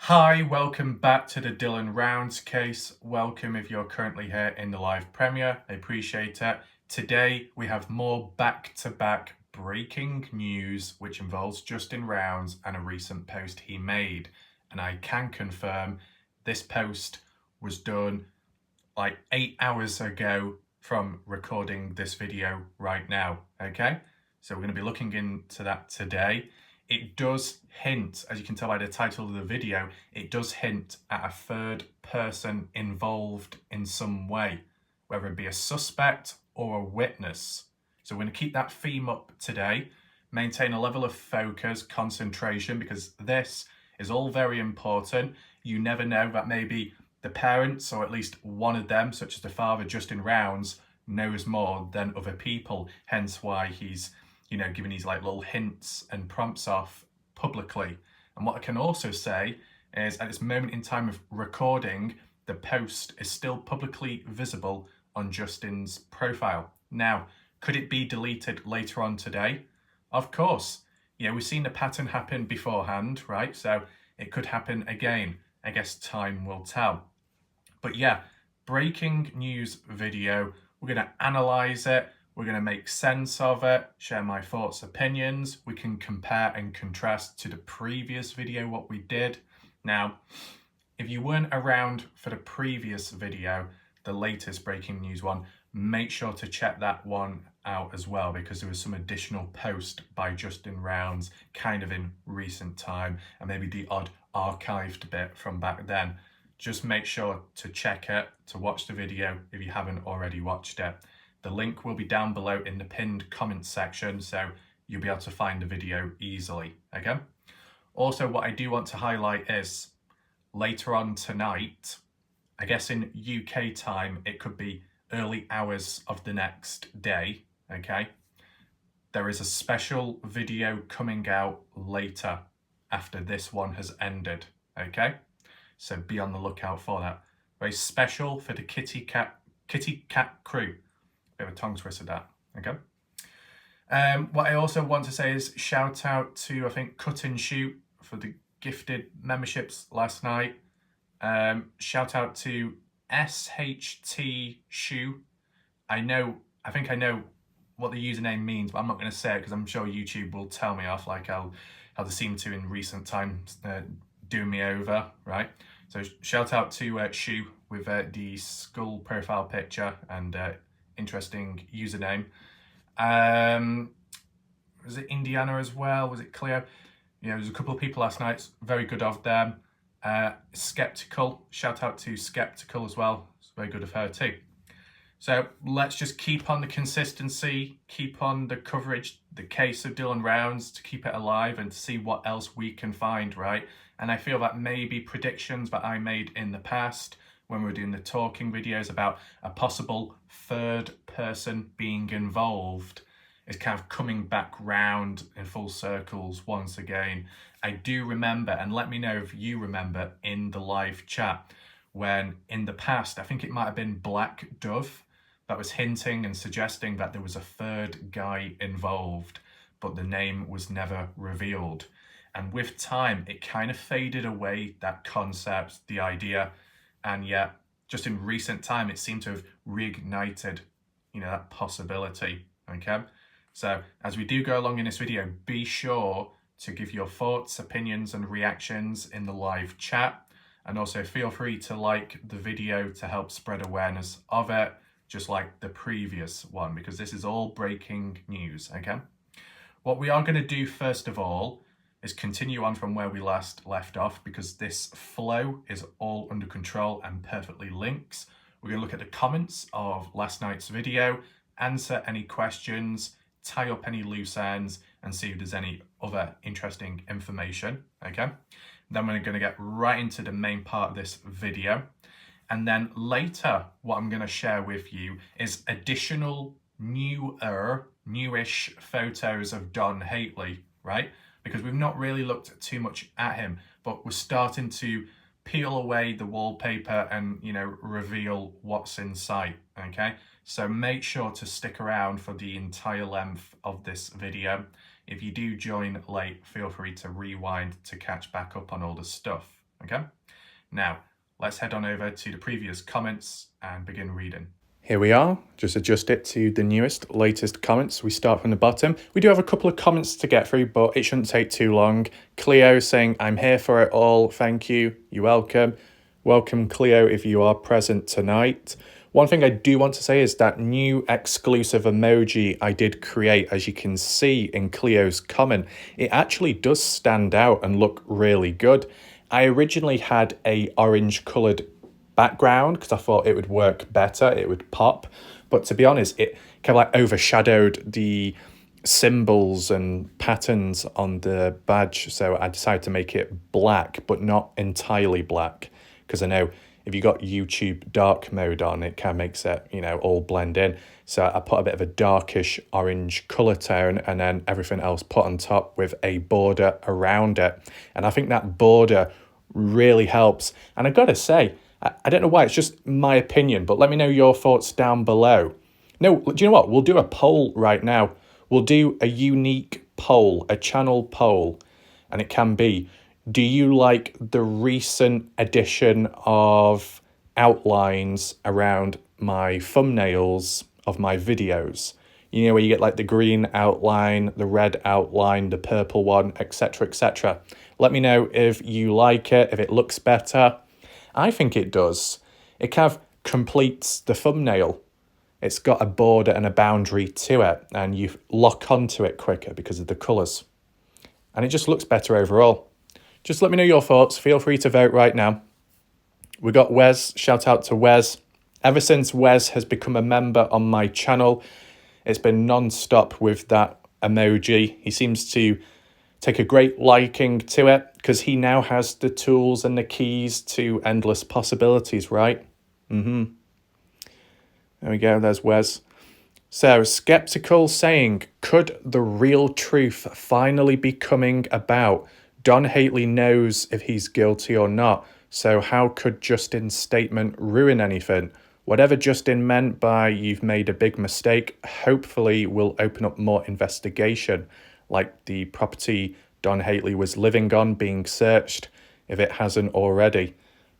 Hi, welcome back to the Dylan Rounds case. Welcome if you're currently here in the live premiere. I appreciate it. Today we have more back-to-back breaking news which involves Justin Rounds and a recent post he made. And I can confirm this post was done like 8 hours ago from recording this video right now, okay? So we're going to be looking into that today. It does hint, as you can tell by the title of the video, it does hint at a third person involved in some way, whether it be a suspect or a witness. So we're going to keep that theme up today, maintain a level of focus, concentration, because this is all very important. You never know, that maybe the parents, or at least one of them, such as the father, Justin Rounds, knows more than other people, hence why he's giving these like little hints and prompts off publicly. And what I can also say is at this moment in time of recording, the post is still publicly visible on Justin's profile. Now, could it be deleted later on today? Of course. We've seen the pattern happen beforehand, right? So it could happen again. I guess time will tell. But yeah, breaking news video. We're going to analyze it. We're going to make sense of it, share my thoughts, opinions. We can compare and contrast to the previous video what we did. Now, if you weren't around for the previous video, the latest breaking news one, make sure to check that one out as well, because there was some additional post by Justin Rounds kind of in recent time, and maybe the odd archived bit from back then. Just make sure to check it, to watch the video if you haven't already watched it. The link will be down below in the pinned comments section, so you'll be able to find the video easily, okay? Also, what I do want to highlight is later on tonight, I guess in UK time, it could be early hours of the next day, okay? There is a special video coming out later after this one has ended, okay? So be on the lookout for that. Very special for the Kitty Cat crew. Bit of a tongue twister that, okay? What I also want to say is shout out to, I think, Cut and Shoot for the gifted memberships last night. Shout out to SHT Shoe. I think I know what the username means, but I'm not going to say it because I'm sure YouTube will tell me off, like how they seem to in recent times do me over, right? So shout out to Shoe with the skull profile picture and interesting username. Was it Indiana as well? Was it Cleo? There's a couple of people last night, very good of them. Skeptical, shout out to Skeptical as well. It's very good of her too. So let's just keep on the consistency, keep on the coverage, the case of Dylan Rounds, to keep it alive and to see what else we can find, right? And I feel that maybe predictions that I made in the past when we were doing the talking videos about a possible third person being involved is kind of coming back round in full circles once again. I do remember, and let me know if you remember in the live chat, when in the past, I think it might have been Black Dove, that was hinting and suggesting that there was a third guy involved, but the name was never revealed. And with time, it kind of faded away, that concept, the idea, and yet just in recent time, it seemed to have reignited, that possibility, okay? So as we do go along in this video, be sure to give your thoughts, opinions, and reactions in the live chat. And also feel free to like the video to help spread awareness of it, just like the previous one, because this is all breaking news, okay? What we are going to do first of all is continue on from where we last left off, because this flow is all under control and perfectly links. We're going to look at the comments of last night's video, answer any questions, tie up any loose ends, and see if there's any other interesting information, okay? Then we're going to get right into the main part of this video. And then later, what I'm going to share with you is additional newish photos of Don Hately, right? Because we've not really looked too much at him, but we're starting to peel away the wallpaper and, reveal what's in sight, okay? So make sure to stick around for the entire length of this video. If you do join late, feel free to rewind to catch back up on all the stuff, Okay, now let's head on over to the previous comments and begin reading. Here we are, just adjust it to the newest, latest comments. We start from the bottom. We do have a couple of comments to get through, but it shouldn't take too long. Cleo saying, I'm here for it all, thank you, you're welcome. Welcome, Cleo, if you are present tonight. One thing I do want to say is that new exclusive emoji I did create, as you can see in Cleo's comment, it actually does stand out and look really good. I originally had a orange coloured background because I thought it would work better, it would pop. But to be honest, it kind of like overshadowed the symbols and patterns on the badge. So I decided to make it black, but not entirely black. Because I know if you got YouTube dark mode on, it kind of makes it, all blend in. So I put a bit of a darkish orange colour tone and then everything else put on top with a border around it. And I think that border really helps. And I gotta say, I don't know why, it's just my opinion, but let me know your thoughts down below. No, do you know what? We'll do a poll right now. We'll do a unique poll, a channel poll, and it can be, do you like the recent addition of outlines around my thumbnails of my videos? You know, where you get like the green outline, the red outline, the purple one, etc., etc. Let me know if you like it, if it looks better. I think it does. It kind of completes the thumbnail. It's got a border and a boundary to it, and you lock onto it quicker because of the colours. And it just looks better overall. Just let me know your thoughts. Feel free to vote right now. We got Wes. Shout out to Wes. Ever since Wes has become a member on my channel, it's been non-stop with that emoji. He seems to take a great liking to it because he now has the tools and the keys to endless possibilities, right? There we go, there's Wes. So, Skeptical saying, could the real truth finally be coming about? Don Hately knows if he's guilty or not, so how could Justin's statement ruin anything? Whatever Justin meant by you've made a big mistake, hopefully will open up more investigation, like the property Don Hately was living on being searched, if it hasn't already.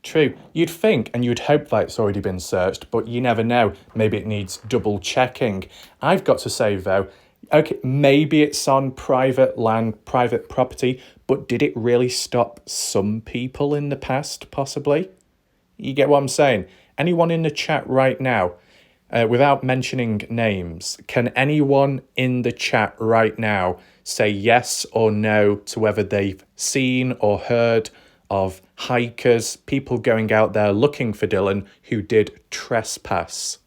True, you'd think and you'd hope that it's already been searched, but you never know. Maybe it needs double checking. I've got to say though, okay, maybe it's on private land, private property, but did it really stop some people in the past, possibly? You get what I'm saying? Anyone in the chat right now, without mentioning names, can anyone in the chat right now say yes or no to whether they've seen or heard of hikers, people going out there looking for Dylan who did trespass?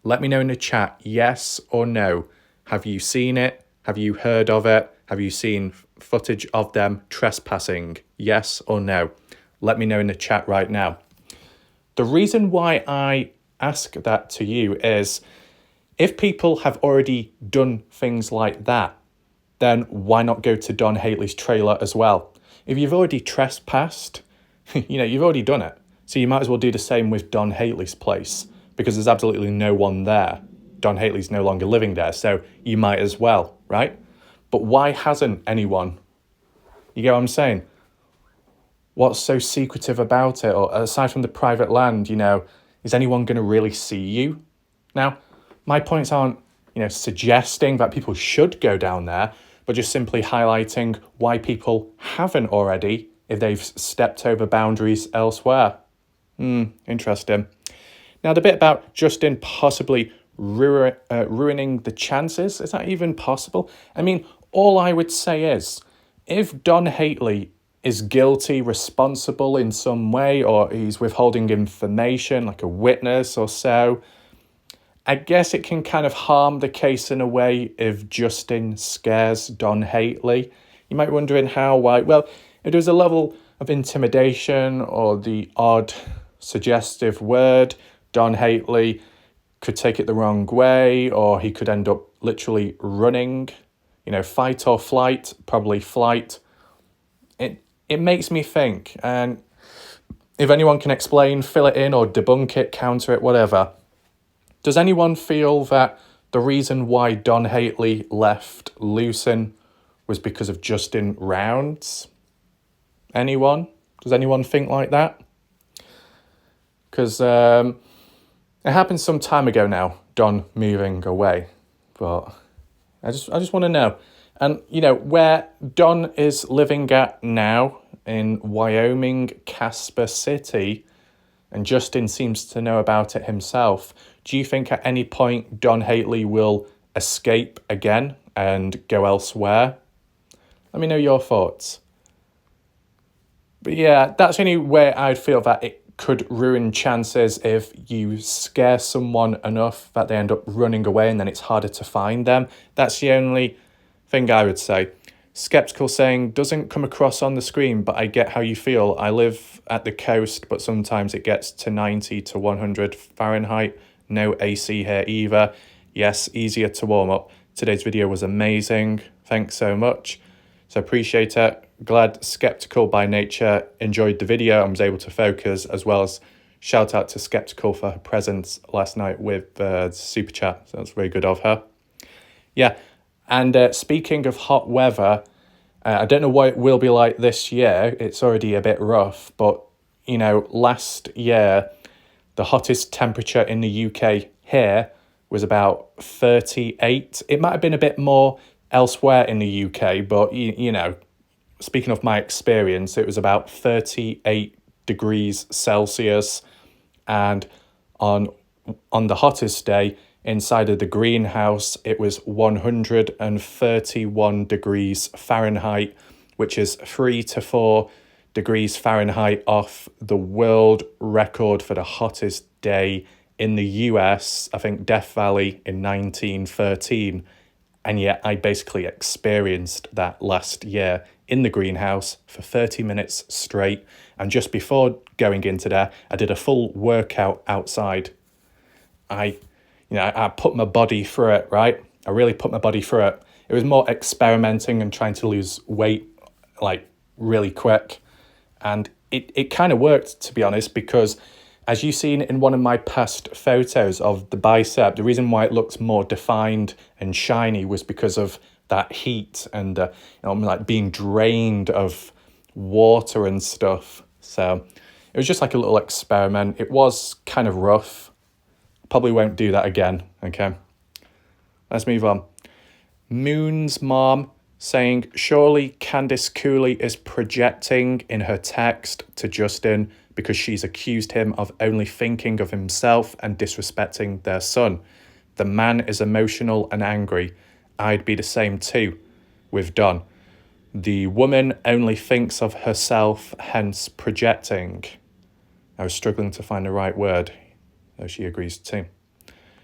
Let me know in the chat, yes or no. Have you seen it? Have you heard of it? Have you seen footage of them trespassing? Yes or no? Let me know in the chat right now. The reason why I ask that to you is if people have already done things like that, then why not go to Don Hately's trailer as well? If you've already trespassed, you've already done it. So you might as well do the same with Don Hately's place because there's absolutely no one there. Don Hately's no longer living there, so you might as well, right? But why hasn't anyone? You get what I'm saying? What's so secretive about it? Or aside from the private land, is anyone going to really see you? Now, my points aren't, suggesting that people should go down there, but just simply highlighting why people haven't already if they've stepped over boundaries elsewhere. Interesting. Now, the bit about Justin possibly ruining the chances, is that even possible? I mean, all I would say is, if Don Hately is guilty, responsible in some way, or he's withholding information like a witness or so, I guess it can kind of harm the case in a way if Justin scares Don Hately. You might be wondering how, why. Well, if there's a level of intimidation or the odd suggestive word, Don Hately could take it the wrong way, or he could end up literally running. Fight or flight, probably flight. It makes me think, and if anyone can explain, fill it in or debunk it, counter it, whatever. Does anyone feel that the reason why Don Hately left Lucin was because of Justin Rounds? Anyone? Does anyone think like that? Because it happened some time ago now, Don moving away. But I just want to know. And, you know, where Don is living at now in Wyoming, Casper City, and Justin seems to know about it himself, do you think at any point Don Haley will escape again and go elsewhere? Let me know your thoughts. But yeah, that's the only way I'd feel that it could ruin chances if you scare someone enough that they end up running away and then it's harder to find them. That's the only thing I would say. Skeptical saying, doesn't come across on the screen, but I get how you feel. I live at the coast, but sometimes it gets to 90 to 100 Fahrenheit. No AC here either. Yes, easier to warm up. Today's video was amazing. Thanks so much. So appreciate it. Glad Skeptical by nature enjoyed the video and was able to focus, as well as shout out to Skeptical for her presence last night with Super Chat. So that's very good of her. Yeah, and speaking of hot weather, I don't know what it will be like this year. It's already a bit rough, but, you know, last year, the hottest temperature in the UK here was about 38. It might have been a bit more elsewhere in the UK, but, you know, speaking of my experience, it was about 38 degrees Celsius. And on the hottest day, inside of the greenhouse, it was 131 degrees Fahrenheit, which is 3 to 4 degrees Fahrenheit off the world record for the hottest day in the US, I think Death Valley in 1913. And yet I basically experienced that last year in the greenhouse for 30 minutes straight. And just before going into there, I did a full workout outside. I put my body through it, right? I really put my body through it. It was more experimenting and trying to lose weight, like, really quick. And it kind of worked, to be honest, because as you've seen in one of my past photos of the bicep, the reason why it looks more defined and shiny was because of that heat and like being drained of water and stuff. So it was just like a little experiment. It was kind of rough. Probably won't do that again. Okay, let's move on. Moon's mom saying, surely Candice Cooley is projecting in her text to Justin because she's accused him of only thinking of himself and disrespecting their son. The man is emotional and angry. I'd be the same too with Don. The woman only thinks of herself, hence projecting. I was struggling to find the right word, though she agrees too.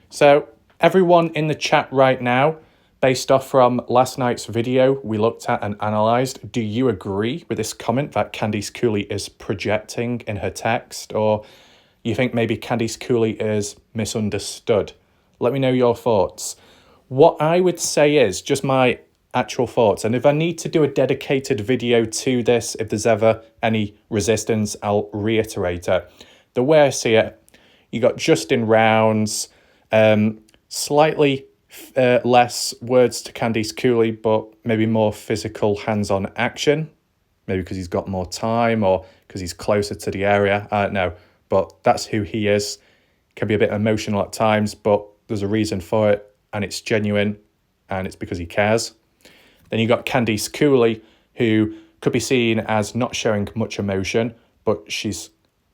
So everyone in the chat right now, based off from last night's video we looked at and analysed, do you agree with this comment that Candice Cooley is projecting in her text? Or you think maybe Candice Cooley is misunderstood? Let me know your thoughts. What I would say is just my actual thoughts. And if I need to do a dedicated video to this, if there's ever any resistance, I'll reiterate it. The way I see it, you got Justin Rounds, slightly less words to Candice Cooley, but maybe more physical hands-on action. Maybe because he's got more time or because he's closer to the area. I don't know. But that's who he is. Can be a bit emotional at times, but there's a reason for it. And it's genuine. And it's because he cares. Then you got Candice Cooley, who could be seen as not showing much emotion, but she's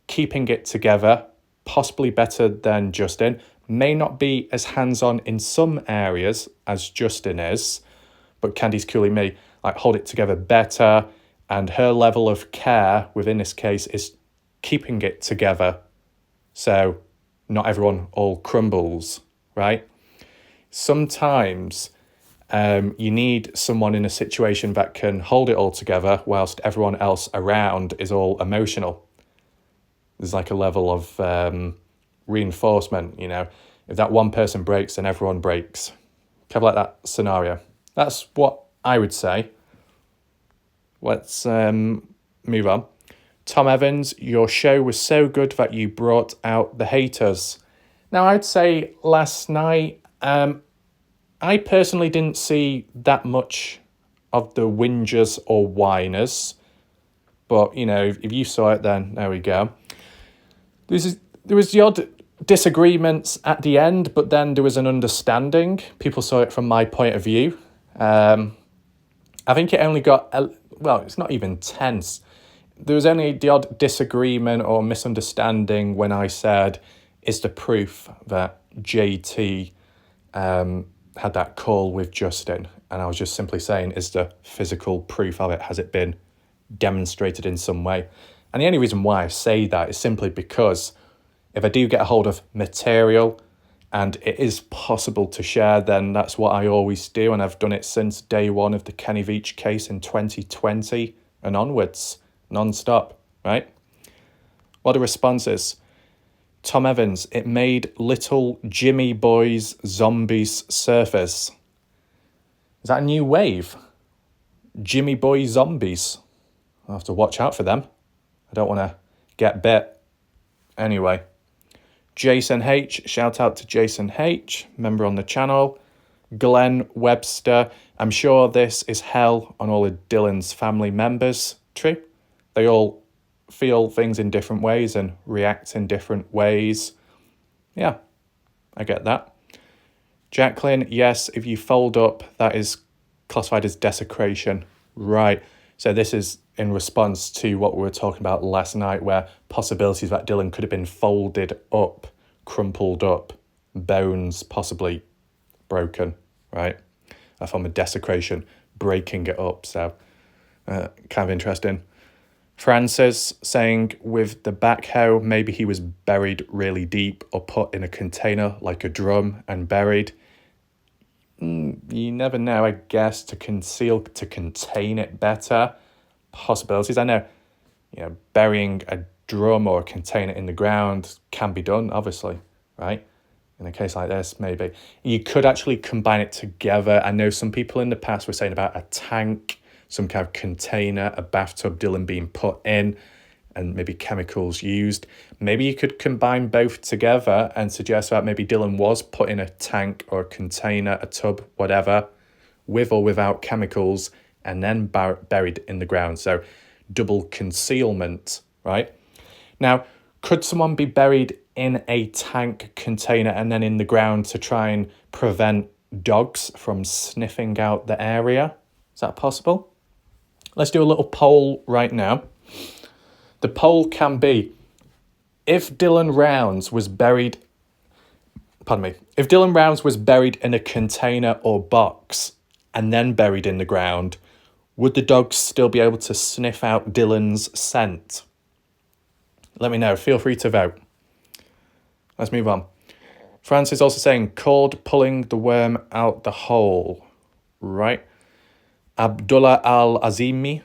keeping it together, possibly better than Justin. May not be as hands-on in some areas as Justin is, but Candice Cooley may hold it together better, and her level of care within this case is keeping it together. So not everyone all crumbles, right? Sometimes you need someone in a situation that can hold it all together whilst everyone else around is all emotional. There's like a level of reinforcement, you know. If that one person breaks, then everyone breaks. Kind of like that scenario. That's what I would say. Let's move on. Tom Evans, your show was so good that you brought out the haters. Now, I'd say last night, I personally didn't see that much of the whingers or whiners. But, you know, if you saw it, then there we go. There was the odd disagreements at the end, but then there was an understanding. People saw it from my point of view. I think it only got, well, it's not even tense. There was only the odd disagreement or misunderstanding when I said, is the proof that JT had that call with Justin? And I was just simply saying, is the physical proof of it? Has it been demonstrated in some way? And the only reason why I say that is simply because if I do get a hold of material and it is possible to share, then that's what I always do. And I've done it since day one of the Kenny Veach case in 2020 and onwards, non-stop, right? What are the responses? Tom Evans, it made little Jimmy Boy's zombies surface. Is that a new wave? Jimmy Boy zombies. I'll have to watch out for them. I don't want to get bit. Anyway, Jason H, shout out to Jason H, member on the channel. Glenn Webster, I'm sure this is hell on all of Dylan's family members. True. They all feel things in different ways and react in different ways. Yeah, I get that. Jacqueline, yes, if you fold up, that is classified as desecration. Right. So this is in response to what we were talking about last night, where possibilities that Dylan could have been folded up, crumpled up, bones possibly broken, right? A form of desecration, breaking it up. So kind of interesting. Francis saying with the backhoe, maybe he was buried really deep or put in a container like a drum and buried. You never know, I guess, to contain it better. Possibilities. I know, burying a drum or a container in the ground can be done, obviously, right? In a case like this, maybe. You could actually combine it together. I know some people in the past were saying about a tank, some kind of container, a bathtub, Dylan being put in, and maybe chemicals used. Maybe you could combine both together and suggest that maybe Dylan was put in a tank or a container, a tub, whatever, with or without chemicals, and then buried in the ground. So double concealment, right? Now, could someone be buried in a tank container and then in the ground to try and prevent dogs from sniffing out the area? Is that possible? Let's do a little poll right now. The poll can be, if Dylan Rounds was buried in a container or box and then buried in the ground, would the dogs still be able to sniff out Dylan's scent? Let me know. Feel free to vote. Let's move on. France is also saying, called pulling the worm out the hole. Right. Abdullah Azmi,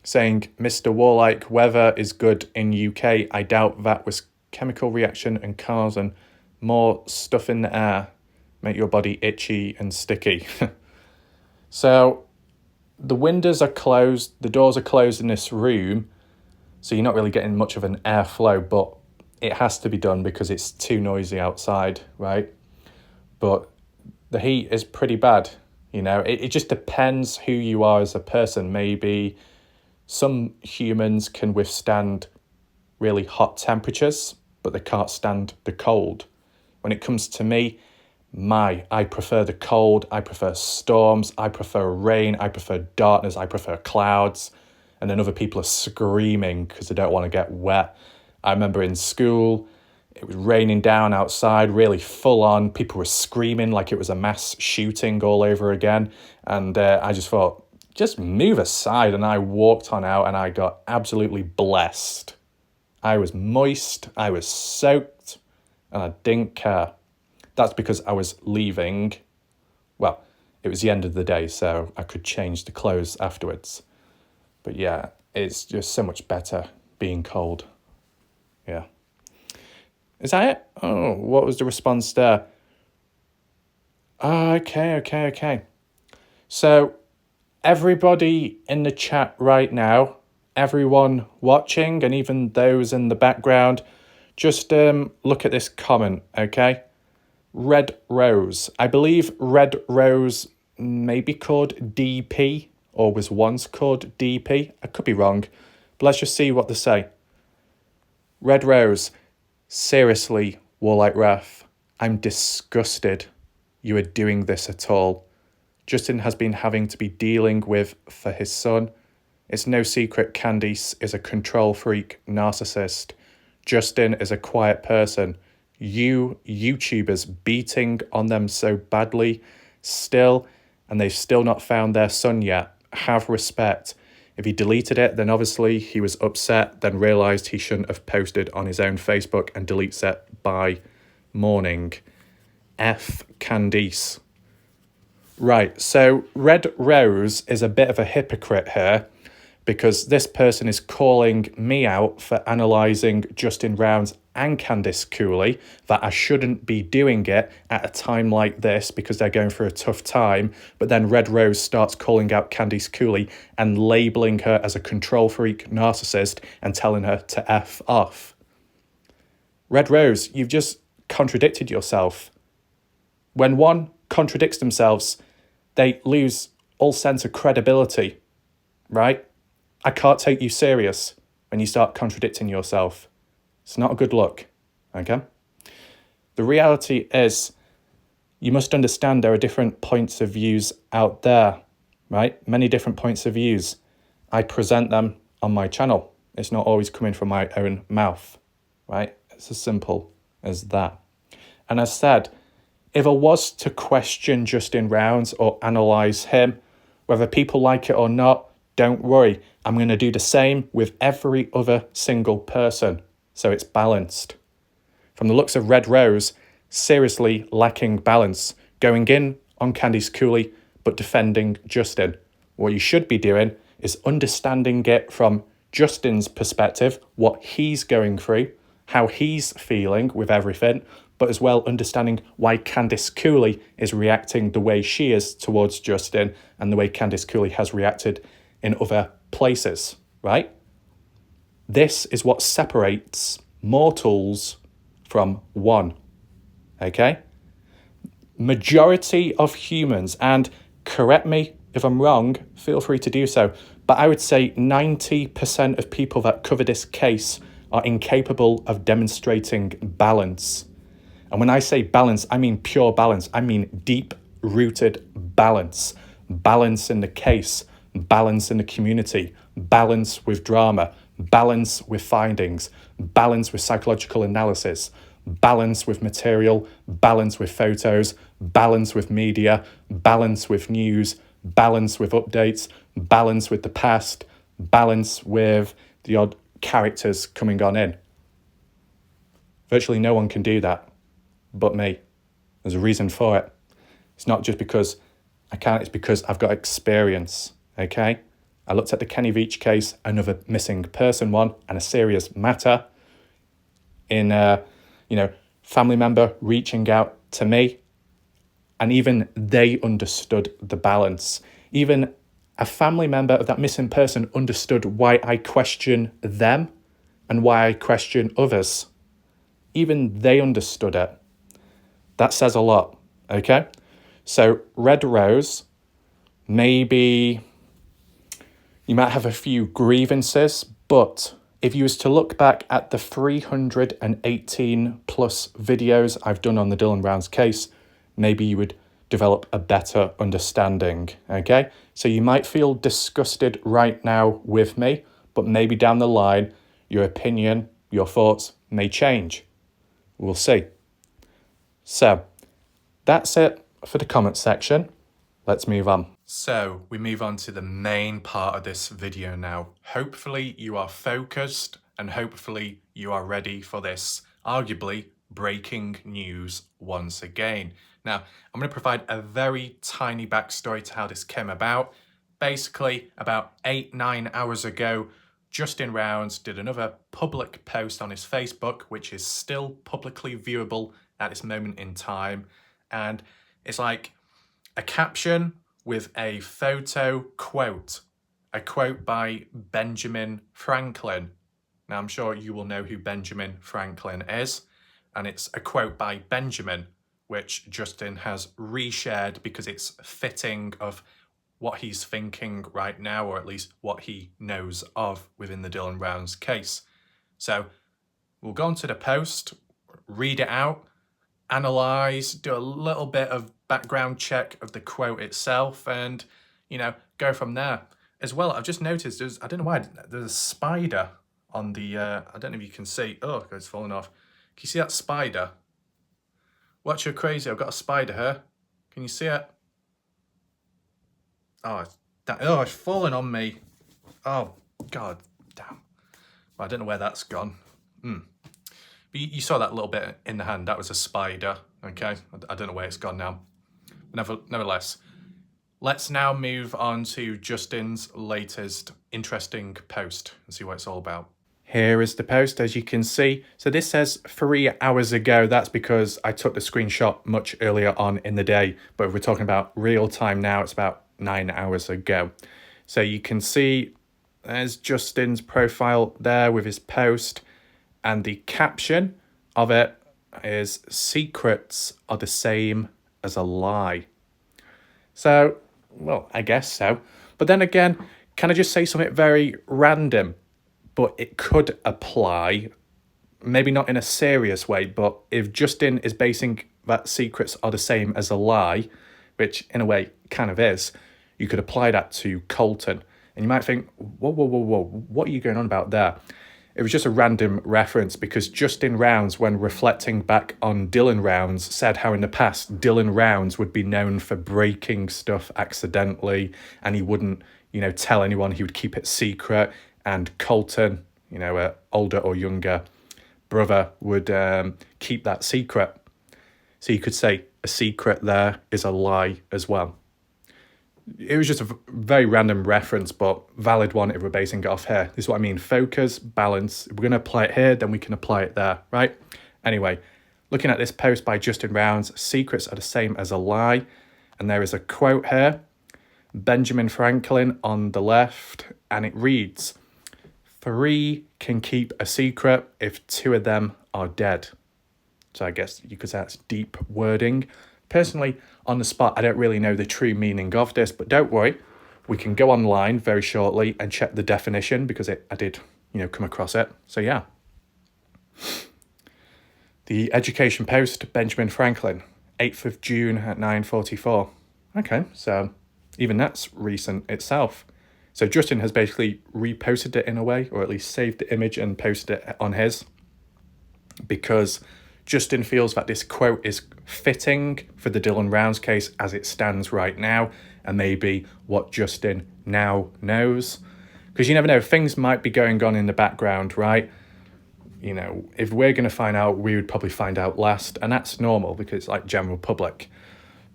saying, Mr. Warlike, weather is good in UK. I doubt that was chemical reaction and cars and more stuff in the air. Make your body itchy and sticky. So the windows are closed, the doors are closed in this room, so you're not really getting much of an airflow, but it has to be done because it's too noisy outside, right? But the heat is pretty bad, It just depends who you are as a person. Maybe some humans can withstand really hot temperatures, but they can't stand the cold. When it comes to me, I prefer the cold, I prefer storms, I prefer rain, I prefer darkness, I prefer clouds, and then other people are screaming because they don't want to get wet. I remember in school, it was raining down outside, really full on. People were screaming like it was a mass shooting all over again. And I just thought, just move aside. And I walked on out and I got absolutely blessed. I was moist, I was soaked, and I didn't care. That's because I was leaving. Well, it was the end of the day, so I could change the clothes afterwards. But yeah, it's just so much better being cold. Yeah. Is that it? Oh, what was the response there? Oh, okay. So everybody in the chat right now, everyone watching, and even those in the background, just look at this comment, okay? Red Rose. I believe Red Rose may be called DP or was once called DP. I could be wrong, but let's just see what they say. Red Rose, seriously, Warlike Ref, I'm disgusted you are doing this at all. Justin has been having to be dealing with for his son. It's no secret Candice is a control freak narcissist. Justin is a quiet person. You YouTubers beating on them so badly still, and they've still not found their son yet. Have respect. If he deleted it, then obviously he was upset, then realised he shouldn't have posted on his own Facebook and deletes it by morning. F Candice. Right, so Red Rose is a bit of a hypocrite here because this person is calling me out for analysing Justin Rounds and Candice Cooley, that I shouldn't be doing it at a time like this because they're going through a tough time. But then Red Rose starts calling out Candice Cooley and labelling her as a control freak narcissist and telling her to F off. Red Rose, you've just contradicted yourself. When one contradicts themselves, they lose all sense of credibility, right? I can't take you serious when you start contradicting yourself. It's not a good look, okay? The reality is you must understand there are different points of views out there, right? Many different points of views. I present them on my channel. It's not always coming from my own mouth, right? It's as simple as that. And as said, if I was to question Justin Rounds or analyse him, whether people like it or not, don't worry. I'm going to do the same with every other single person. So it's balanced. From the looks of Red Rose, seriously lacking balance, going in on Candice Cooley, but defending Justin. What you should be doing is understanding it from Justin's perspective, what he's going through, how he's feeling with everything, but as well understanding why Candice Cooley is reacting the way she is towards Justin and the way Candice Cooley has reacted in other places, right? This is what separates mortals from one, okay? Majority of humans, and correct me if I'm wrong, feel free to do so, but I would say 90% of people that cover this case are incapable of demonstrating balance. And when I say balance, I mean pure balance. I mean deep-rooted balance. Balance in the case, balance in the community, balance with drama, balance with findings, balance with psychological analysis, balance with material, balance with photos, balance with media, balance with news, balance with updates, balance with the past, balance with the odd characters coming on in. Virtually no one can do that but me. There's a reason for it. It's not just because I can't, it's because I've got experience, okay? I looked at the Kenny Veach case, another missing person one, and a serious matter in, family member reaching out to me, and even they understood the balance. Even a family member of that missing person understood why I question them and why I question others. Even they understood it. That says a lot, okay? So Red Rose, maybe you might have a few grievances, but if you was to look back at the 318 plus videos I've done on the Dylan Rounds case, maybe you would develop a better understanding, okay? So you might feel disgusted right now with me, but maybe down the line, your opinion, your thoughts may change. We'll see. So that's it for the comment section. Let's move on. So we move on to the main part of this video now. Hopefully you are focused and hopefully you are ready for this arguably breaking news once again. Now, I'm going to provide a very tiny backstory to how this came about. Basically, about 8-9 hours ago, Justin Rounds did another public post on his Facebook, which is still publicly viewable at this moment in time. And it's like a caption with a photo quote, a quote by Benjamin Franklin. Now, I'm sure you will know who Benjamin Franklin is. And it's a quote by Benjamin, which Justin has reshared because it's fitting of what he's thinking right now, or at least what he knows of within the Dylan Rounds case. So we'll go onto the post, read it out, analyze, do a little bit of background check of the quote itself, and, go from there. As well, I've just noticed I don't know why, there's a spider on the, I don't know if you can see. Oh, it's falling off. Can you see that spider? Watch your crazy, I've got a spider here. Can you see it? Oh, it's falling on me. Oh, God, damn. Well, I don't know where that's gone. But you saw that little bit in the hand. That was a spider, okay? I don't know where it's gone now. Nevertheless, let's now move on to Justin's latest interesting post and see what it's all about. Here is the post, as you can see. So this says 3 hours ago. That's because I took the screenshot much earlier on in the day. But if we're talking about real time now, it's about 9 hours ago. So you can see there's Justin's profile there with his post. And the caption of it is, "Secrets are the same as a lie." So, well, I guess so. But then again, can I just say something very random? But it could apply, maybe not in a serious way, but if Justin is basing that secrets are the same as a lie, which in a way kind of is, you could apply that to Colton. And you might think, whoa, what are you going on about there? It was just a random reference because Justin Rounds, when reflecting back on Dylan Rounds, said how in the past Dylan Rounds would be known for breaking stuff accidentally and he wouldn't, tell anyone, he would keep it secret. And Colton, older or younger brother, would keep that secret. So you could say a secret there is a lie as well. It was just a very random reference, but valid one if we're basing it off here. This is what I mean. Focus, balance. If we're going to apply it here, then we can apply it there, right? Anyway, looking at this post by Justin Rounds, secrets are the same as a lie. And there is a quote here, Benjamin Franklin on the left, and it reads, "3 can keep a secret if 2 of them are dead." So I guess you could say that's deep wording. Personally, on the spot, I don't really know the true meaning of this, but don't worry. We can go online very shortly and check the definition because I did, come across it. So yeah. The Education Post, Benjamin Franklin, 8th of June at 9:44. Okay, so even that's recent itself. So Justin has basically reposted it in a way, or at least saved the image and posted it on his, because Justin feels that this quote is fitting for the Dylan Rounds case as it stands right now, and maybe what Justin now knows. Because you never know, things might be going on in the background, right? If we're going to find out, we would probably find out last, and that's normal because it's like general public.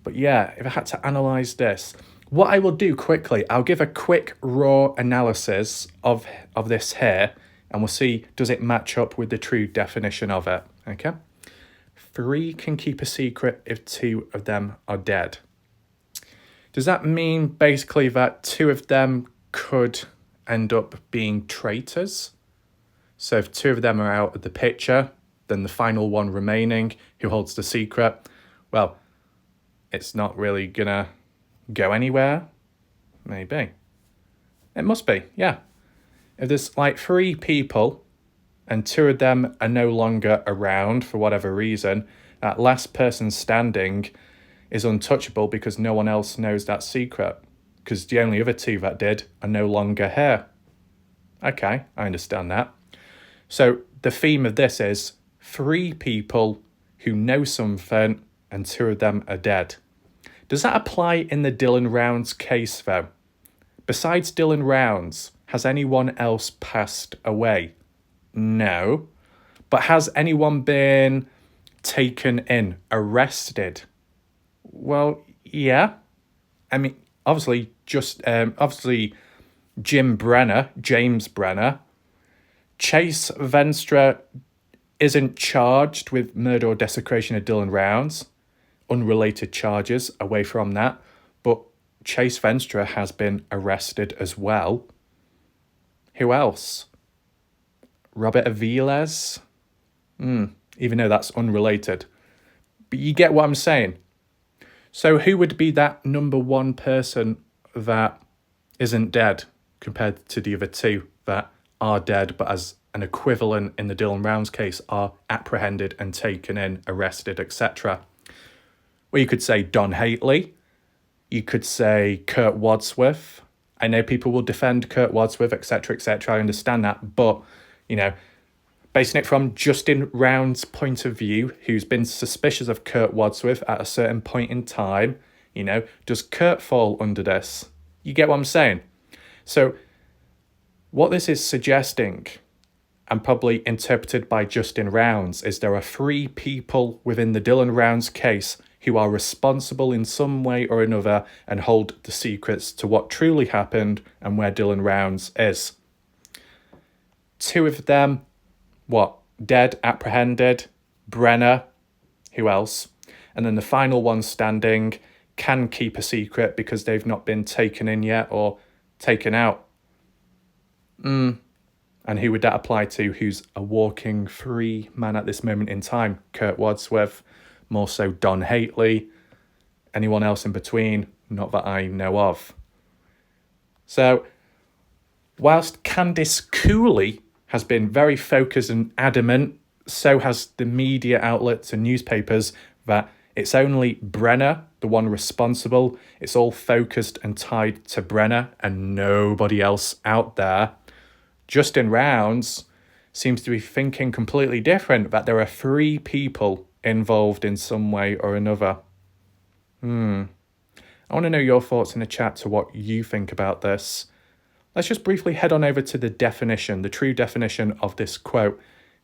But yeah, if I had to analyse this, what I will do quickly, I'll give a quick raw analysis of this here, and we'll see, does it match up with the true definition of it, okay? 3 can keep a secret if 2 of them are dead. Does that mean basically that 2 of them could end up being traitors? So if 2 of them are out of the picture, then the final one remaining who holds the secret, well, it's not really gonna go anywhere? Maybe. It must be, yeah. If there's like 3 people and 2 of them are no longer around for whatever reason, that last person standing is untouchable because no one else knows that secret, because the only other 2 that did are no longer here. Okay, I understand that. So the theme of this is 3 people who know something and 2 of them are dead. Does that apply in the Dylan Rounds case though? Besides Dylan Rounds, has anyone else passed away? No. But has anyone been taken in, arrested? Well, yeah. I mean, obviously, James Brenner. Chase Venstre isn't charged with murder or desecration of Dylan Rounds. Unrelated charges away from that. But Chase Venstre has been arrested as well. Who else? Robert Aviles? Even though that's unrelated. But you get what I'm saying. So who would be that number 1 person that isn't dead compared to the other two that are dead, but as an equivalent in the Dylan Rounds case are apprehended and taken in, arrested, etc. Well, you could say Don Hately. You could say Kurt Wadsworth. I know people will defend Kurt Wadsworth, etc., etc. I understand that, but, you know, basing it from Justin Round's point of view, who's been suspicious of Kurt Wadsworth at a certain point in time, you know, does Kurt fall under this? You get what I'm saying? So what this is suggesting, and probably interpreted by Justin Rounds, is there are 3 people within the Dylan Rounds case who are responsible in some way or another and hold the secrets to what truly happened and where Dylan Rounds is. 2 of them, dead, apprehended. Brenner, who else? And then the final one standing can keep a secret because they've not been taken in yet or taken out. And who would that apply to? Who's a walking free man at this moment in time? Kurt Wadsworth, more so Don Hately. Anyone else in between? Not that I know of. So, whilst Candice Cooley has been very focused and adamant, so has the media outlets and newspapers, that it's only Brenner, the one responsible. It's all focused and tied to Brenner and nobody else out there. Justin Rounds seems to be thinking completely different, that there are 3 people involved in some way or another. I want to know your thoughts in the chat to what you think about this. Let's just briefly head on over to the definition, the true definition of this quote,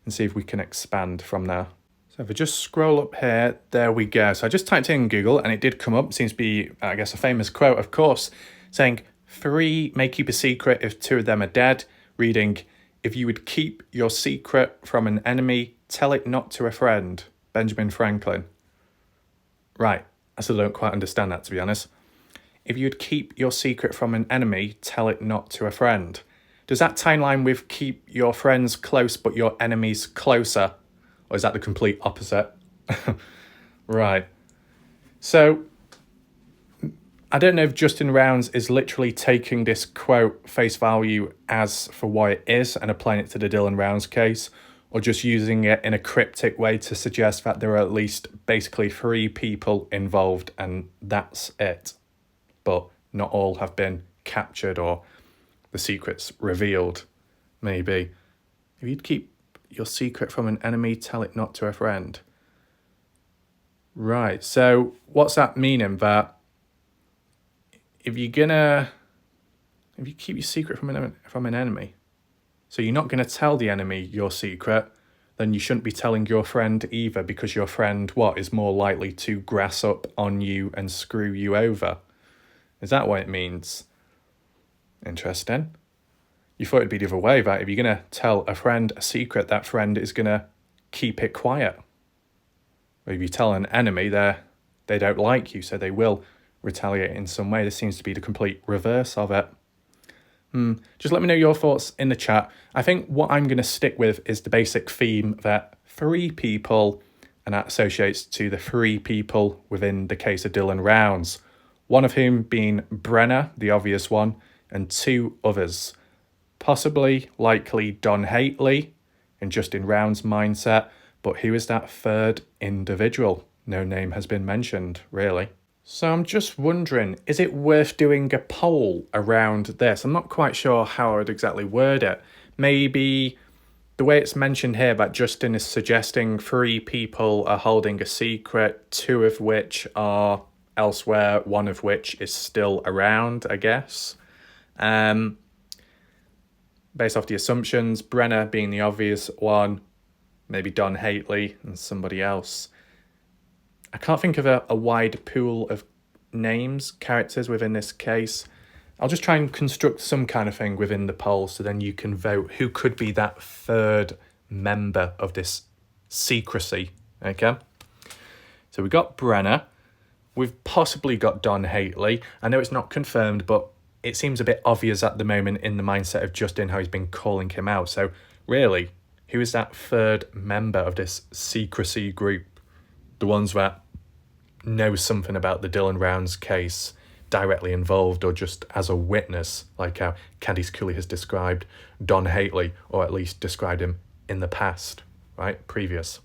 and see if we can expand from there. So if I just scroll up here, there we go. So I just typed in Google and it did come up. It seems to be, I guess, a famous quote, of course, saying 3 may keep a secret if 2 of them are dead. Reading, if you would keep your secret from an enemy, tell it not to a friend. Benjamin Franklin. Right, I still don't quite understand that, to be honest. If you would keep your secret from an enemy, tell it not to a friend. Does that tie in line with keep your friends close but your enemies closer? Or is that the complete opposite? Right. So, I don't know if Justin Rounds is literally taking this quote face value as for what it is and applying it to the Dylan Rounds case, or just using it in a cryptic way to suggest that there are at least basically 3 people involved and that's it. But not all have been captured or the secrets revealed, maybe. If you'd keep your secret from an enemy, tell it not to a friend. Right, so what's that meaning? That if you keep your secret from an enemy, so you're not going to tell the enemy your secret, then you shouldn't be telling your friend either, because your friend, is more likely to grass up on you and screw you over. Is that what it means? Interesting. You thought it'd be the other way, that if you're going to tell a friend a secret, that friend is going to keep it quiet. Or if you tell an enemy, they don't like you, so they will retaliate in some way. This seems to be the complete reverse of it. Just let me know your thoughts in the chat. I think what I'm going to stick with is the basic theme that 3 people, and that associates to the 3 people within the case of Dylan Rounds. One of whom being Brenner, the obvious one, and 2 others. Possibly, likely Don Hately, in Justin Rounds' mindset, but who is that 3rd individual? No name has been mentioned, really. So I'm just wondering, is it worth doing a poll around this? I'm not quite sure how I would exactly word it. Maybe the way it's mentioned here that Justin is suggesting 3 people are holding a secret, 2 of which are elsewhere, 1 of which is still around, I guess. Based off the assumptions, Brenner being the obvious one, maybe Don Hately and somebody else. I can't think of a wide pool of names, characters within this case. I'll just try and construct some kind of thing within the poll so then you can vote who could be that 3rd member of this secrecy, okay? So we've got Brenner. We've possibly got Don Hately. I know it's not confirmed, but it seems a bit obvious at the moment in the mindset of Justin how he's been calling him out. So really, who is that 3rd member of this secrecy group? The ones that know something about the Dylan Rounds case, directly involved or just as a witness, like how Candice Cooley has described Don Haley, or at least described him in the past, right? Previous.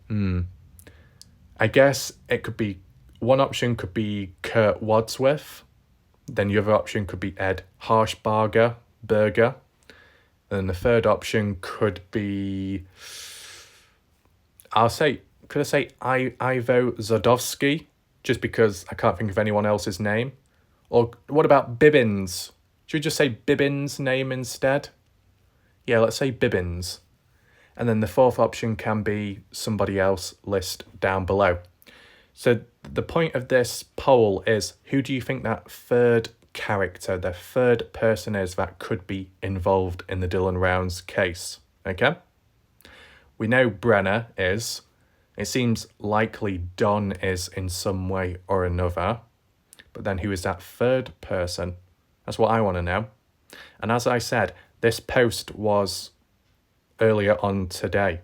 I guess it could be, one option could be Kurt Wadsworth. Then the other option could be Ed Harshbarger. And the third option could be, could I say Ivo Zodowski? Just because I can't think of anyone else's name. Or what about Bibbins? Should we just say Bibbins' name instead? Yeah, let's say Bibbins. And then the fourth option can be somebody else list down below. So the point of this poll is, who do you think that third character, the third person is that could be involved in the Dylan Rounds case? Okay? We know Brenner is. It seems likely Don is in some way or another. But then who is that third person? That's what I want to know. And as I said, this post was earlier on today,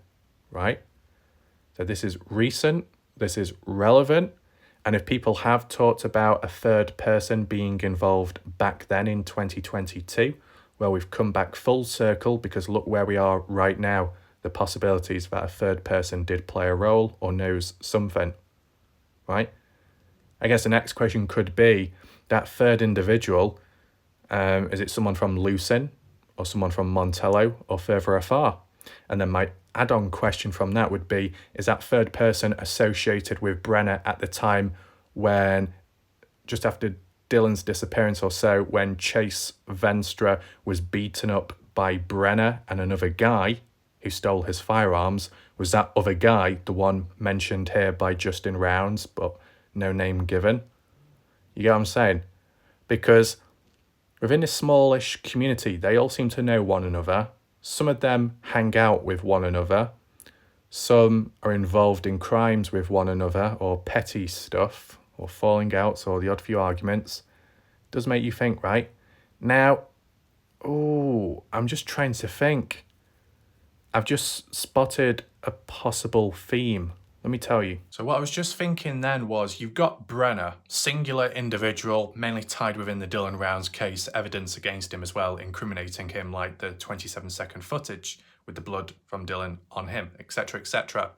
right? So this is recent, this is relevant, and if people have talked about a third person being involved back then in 2022, well, we've come back full circle, because look where we are right now, the possibilities that a third person did play a role or knows something, right? I guess the next question could be, that third individual, is it someone from Lucin, or someone from Montello, or further afar? And then my add-on question from that would be, is that third person associated with Brenner at the time when, just after Dylan's disappearance or so, when Chase Venstra was beaten up by Brenner and another guy who stole his firearms? Was that other guy the one mentioned here by Justin Rounds, but no name given? You get what I'm saying? Because within this smallish community, they all seem to know one another. Some of them hang out with one another. Some are involved in crimes with one another, or petty stuff, or falling outs, or the odd few arguments. Does make you think, right? Now, I'm just trying to think. I've just spotted a possible theme. Let me tell you. So what I was just thinking then was, you've got Brenner, singular individual, mainly tied within the Dylan Rounds case, evidence against him as well, incriminating him, like the 27-second footage with the blood from Dylan on him, etc., etc.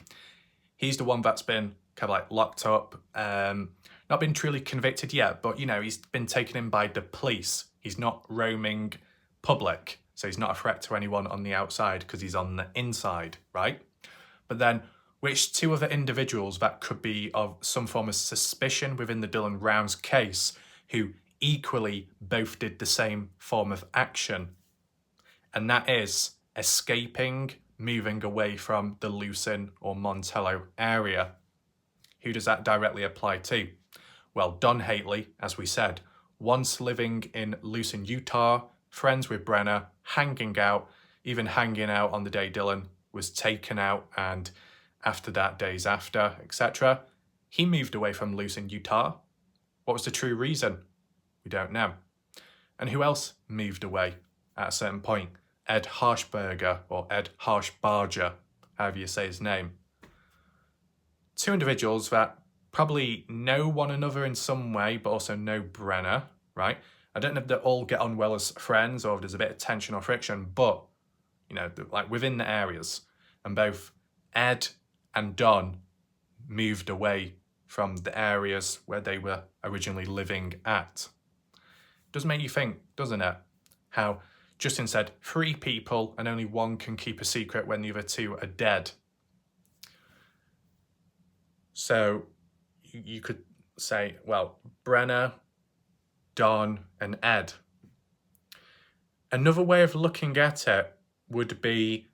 He's the one that's been kind of like locked up, not been truly convicted yet, but he's been taken in by the police. He's not roaming public, so he's not a threat to anyone on the outside because he's on the inside, right? But then, which two other individuals that could be of some form of suspicion within the Dylan Rounds case, who equally both did the same form of action? And that is escaping, moving away from the Lucin or Montello area. Who does that directly apply to? Well, Don Haley, as we said, once living in Lucin, Utah, friends with Brenner, hanging out, even hanging out on the day Dylan was taken out, and after that, days after, etc. He moved away from Lucin, Utah. What was the true reason? We don't know. And who else moved away at a certain point? Ed Harshbarger, or Ed Harshbarger, however you say his name. Two individuals that probably know one another in some way, but also know Brenner, right? I don't know if they all get on well as friends, or if there's a bit of tension or friction, but, like within the areas. And both Ed and Don moved away from the areas where they were originally living at. Does make you think, doesn't it? How Justin said 3 people and only one can keep a secret when the other 2 are dead. So you could say, well, Brenner, Don, and Ed. Another way of looking at it would be,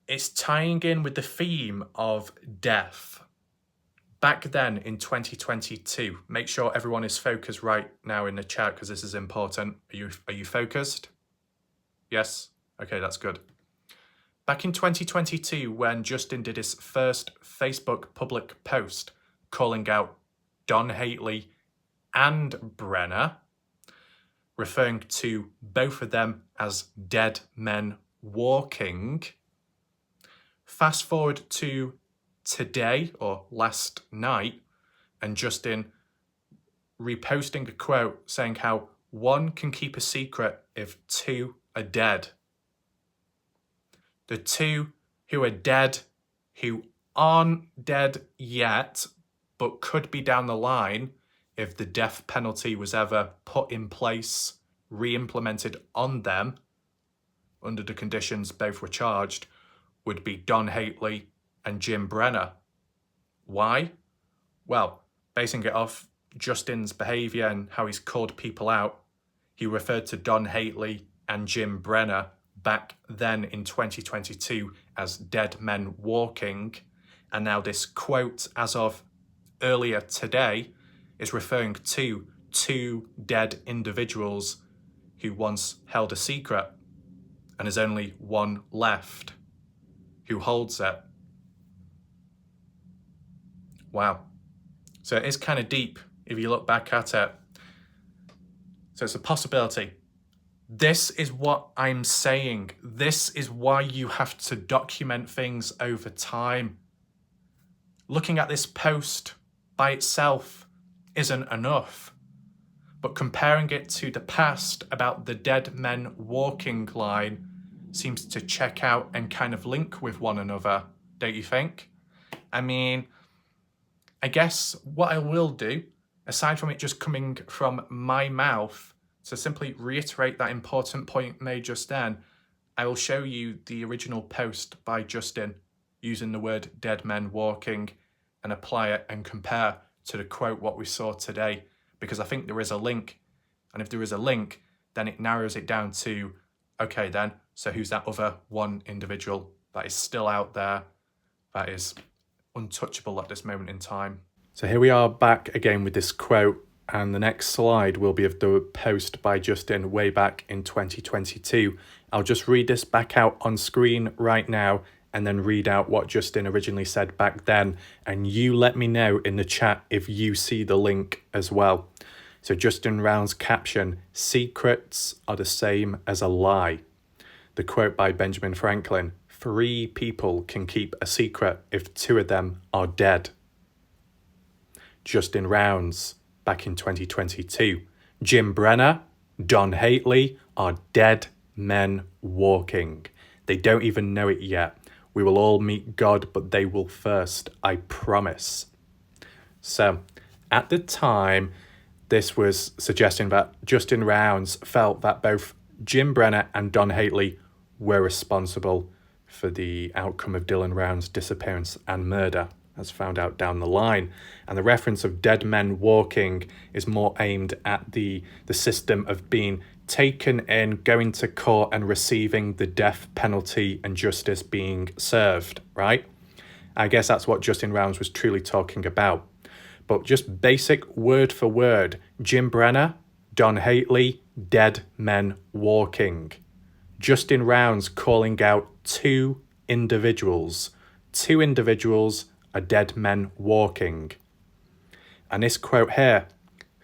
it's tying in with the theme of death. Back then in 2022, make sure everyone is focused right now in the chat, because this is important. Are you focused? Yes? Okay, that's good. Back in 2022, when Justin did his first Facebook public post calling out Don Haley and Brenner, referring to both of them as dead men walking, fast forward to today or last night, and Justin reposting a quote saying how one can keep a secret if two are dead. The two who are dead, who aren't dead yet, but could be down the line if the death penalty was ever put in place, re-implemented on them, under the conditions both were charged, would be Don Hately and Jim Brenner. Why? Well, basing it off Justin's behaviour and how he's called people out, he referred to Don Hately and Jim Brenner back then in 2022 as dead men walking, and now this quote as of earlier today is referring to two dead individuals who once held a secret, and there's only one left who holds it. Wow. So it is kind of deep if you look back at it. So it's a possibility. This is what I'm saying. This is why you have to document things over time. Looking at this post by itself isn't enough, but comparing it to the past about the dead men walking line seems to check out and kind of link with one another, don't you think? I mean, I guess what I will do, aside from it just coming from my mouth, to simply reiterate that important point made just then, I will show you the original post by Justin using the word dead men walking and apply it and compare to the quote what we saw today, because I think there is a link. And if there is a link, then it narrows it down to, okay then, so who's that other one individual that is still out there, that is untouchable at this moment in time? So here we are back again with this quote, and the next slide will be of the post by Justin way back in 2022. I'll just read this back out on screen right now and then read out what Justin originally said back then, and you let me know in the chat if you see the link as well. So Justin Round's caption, "Secrets are the same as a lie." The quote by Benjamin Franklin, "3 people can keep a secret if 2 of them are dead." Justin Rounds, back in 2022, "Jim Brenner, Don Hately are dead men walking. They don't even know it yet. We will all meet God, but they will first, I promise." So, at the time, this was suggesting that Justin Rounds felt that both Jim Brenner and Don Hately were responsible for the outcome of Dylan Round's disappearance and murder, as found out down the line. And the reference of dead men walking is more aimed at the system of being taken in, going to court and receiving the death penalty and justice being served, right? I guess that's what Justin Rounds was truly talking about. But just basic word for word, Jim Brenner, Don Hately, dead men walking. Justin Rounds calling out 2 individuals. 2 individuals are dead men walking. And this quote here,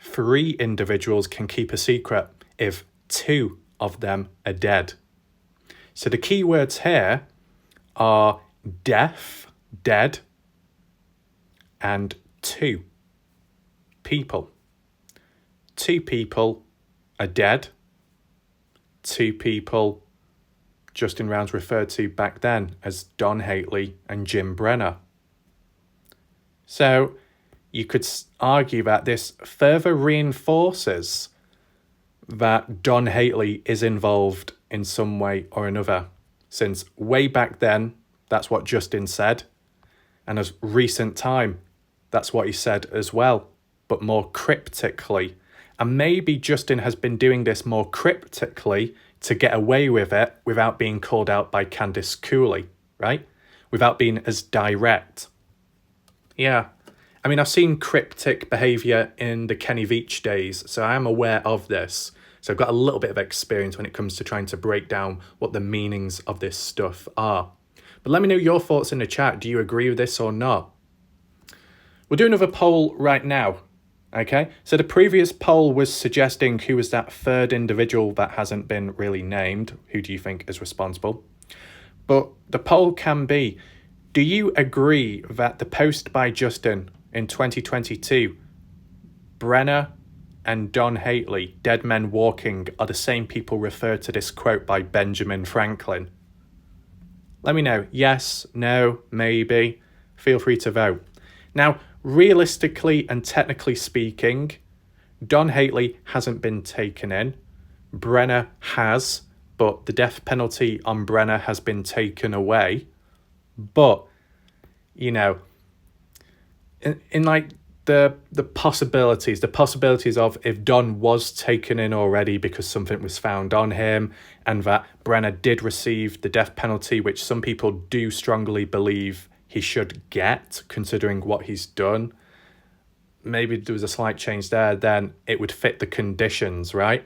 3 individuals can keep a secret if 2 of them are dead. So the key words here are deaf, dead, and 2 people. 2 people are dead. 2 people Justin Rounds referred to back then as Don Hately and Jim Brenner. So you could argue that this further reinforces that Don Hately is involved in some way or another, since way back then, that's what Justin said, and as recent time, that's what he said as well, but more cryptically. And maybe Justin has been doing this more cryptically to get away with it without being called out by Candice Cooley, right? Without being as direct. Yeah, I mean, I've seen cryptic behaviour in the Kenny Veach days, so I am aware of this. So I've got a little bit of experience when it comes to trying to break down what the meanings of this stuff are. But let me know your thoughts in the chat. Do you agree with this or not? We'll do another poll right now. Okay, so the previous poll was suggesting who was that 3rd individual that hasn't been really named. Who do you think is responsible? But the poll can be, do you agree that the post by Justin in 2022, Brenner, and Don Hately, Dead Men Walking, are the same people referred to this quote by Benjamin Franklin? Let me know. Yes, no, maybe. Feel free to vote. Now, realistically and technically speaking, Don Hately hasn't been taken in. Brenner has, but the death penalty on Brenner has been taken away. But, you know, in like the possibilities of if Don was taken in already because something was found on him, and that Brenner did receive the death penalty, which some people do strongly believe he should get, considering what he's done. Maybe there was a slight change there, then it would fit the conditions, right?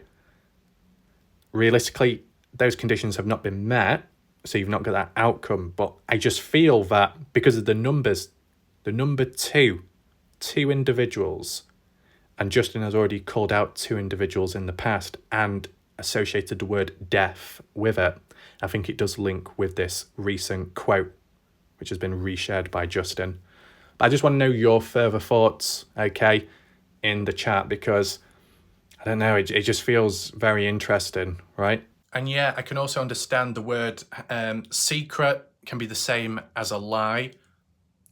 Realistically, those conditions have not been met, so you've not got that outcome. But I just feel that because of the numbers, the number two individuals, and Justin has already called out 2 individuals in the past and associated the word death with it. I think it does link with this recent quote, which has been reshared by Justin. But I just want to know your further thoughts, okay, in the chat, because I don't know, it just feels very interesting, right? And yeah, I can also understand the word secret can be the same as a lie.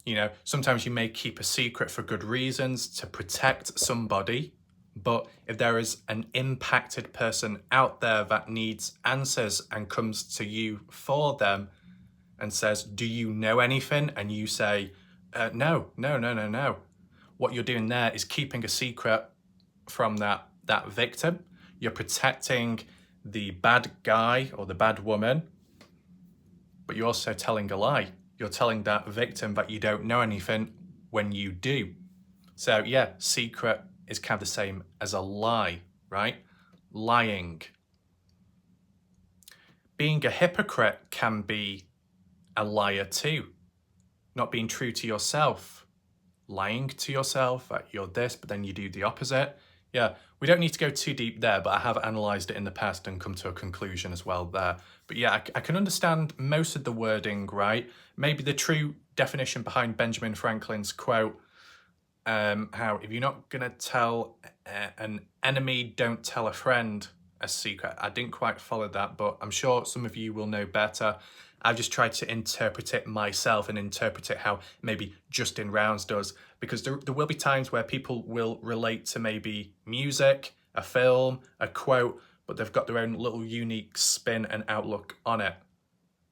You know, sometimes you may keep a secret for good reasons to protect somebody, but if there is an impacted person out there that needs answers and comes to you for them and says, do you know anything? And you say, no. What you're doing there is keeping a secret from that victim. You're protecting the bad guy or the bad woman, but you're also telling a lie. You're telling that victim that you don't know anything when you do. So yeah, secret is kind of the same as a lie, right? Lying. Being a hypocrite can be a liar too. Not being true to yourself. Lying to yourself that you're this, but then you do the opposite. Yeah, we don't need to go too deep there, but I have analysed it in the past and come to a conclusion as well there. But yeah, I can understand most of the wording, right? Maybe the true definition behind Benjamin Franklin's quote, how if you're not going to tell an enemy, don't tell a friend a secret. I didn't quite follow that, but I'm sure some of you will know better. I've just tried to interpret it myself and interpret it how maybe Justin Rounds does, because there will be times where people will relate to maybe music, a film, a quote, but they've got their own little unique spin and outlook on it.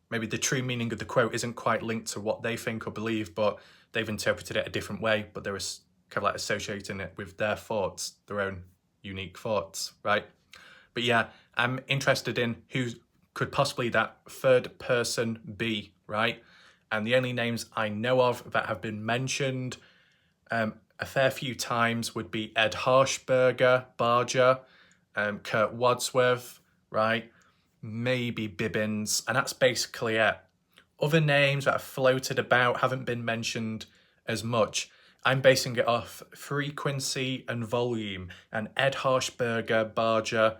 Maybe the true meaning of the quote isn't quite linked to what they think or believe, but they've interpreted it a different way, but they're kind of like associating it with their thoughts, their own unique thoughts, right? But yeah, I'm interested in who could possibly that third person be, right? And the only names I know of that have been mentioned a fair few times would be Ed Harshberger, Barger, Kurt Wadsworth, right? Maybe Bibbins, and that's basically it. Other names that have floated about haven't been mentioned as much. I'm basing it off frequency and volume, and Ed Harshberger, Barger,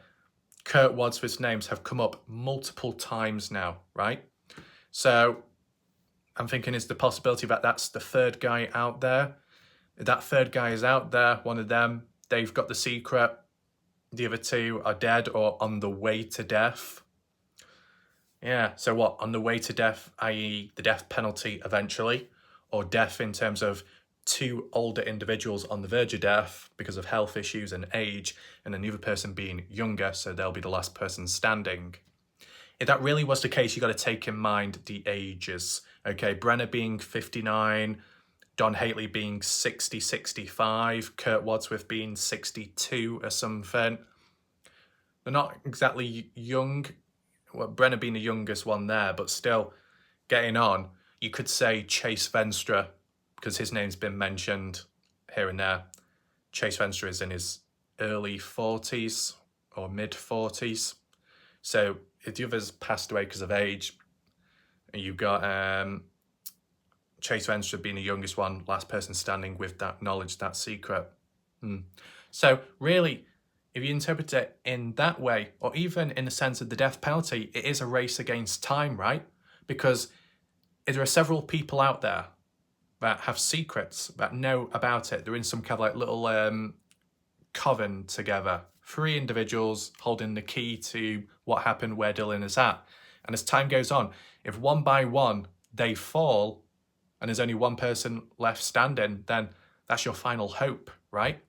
Kurt Wadsworth's names have come up multiple times now, right? So I'm thinking, is the possibility that that's the third guy out there? If that third guy is out there, one of them, they've got the secret, the other 2 are dead or on the way to death. Yeah, so what, on the way to death, i.e. the death penalty eventually, or death in terms of 2 older individuals on the verge of death because of health issues and age, and then the other person being younger, so they'll be the last person standing. If that really was the case, you got to take in mind the ages. Okay, Brenner being 59, Don Hately being 60, 65, Kurt Wadsworth being 62 or something. They're not exactly young. Well, Brenner being the youngest one there, but still getting on. You could say Chase Venstra, because his name's been mentioned here and there. Chase Venstra is in his early 40s or mid 40s. So if the others passed away because of age, you've got Chase Venstra being the youngest one, last person standing with that knowledge, that secret. So really, if you interpret it in that way, or even in the sense of the death penalty, it is a race against time, right? Because there are several people out there that have secrets, that know about it. They're in some kind of like little coven together. 3 individuals holding the key to what happened where Dylan is at. And as time goes on, if one by one they fall and there's only one person left standing, then that's your final hope, right?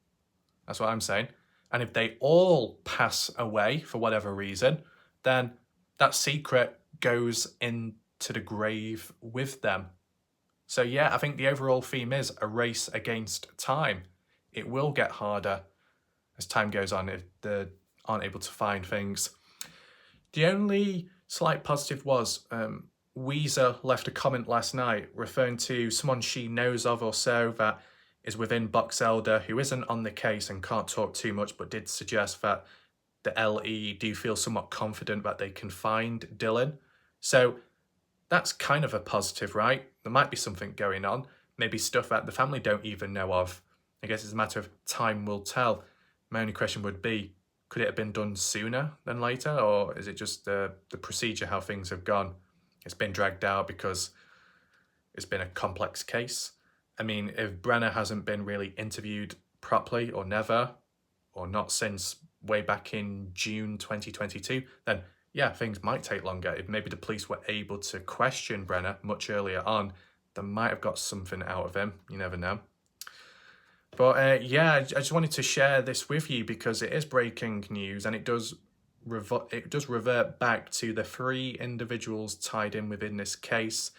That's what I'm saying. And if they all pass away for whatever reason, then that secret goes into the grave with them. So yeah, I think the overall theme is a race against time. It will get harder as time goes on if they aren't able to find things. The only slight positive was Weezer left a comment last night referring to someone she knows of or so that is within Box Elder who isn't on the case and can't talk too much, but did suggest that the LE do feel somewhat confident that they can find Dylan. So that's kind of a positive, right? There might be something going on, maybe stuff that the family don't even know of. I guess it's a matter of time will tell. My only question would be, could it have been done sooner than later, or is it just the procedure, how things have gone? It's been dragged out because it's been a complex case. I mean, if Brenner hasn't been really interviewed properly or never, or not since way back in June 2022, then yeah, things might take longer. If maybe the police were able to question Brenner much earlier on, they might have got something out of him. You never know. But yeah, I just wanted to share this with you because it is breaking news and it does revert back to the 3 individuals tied in within this case,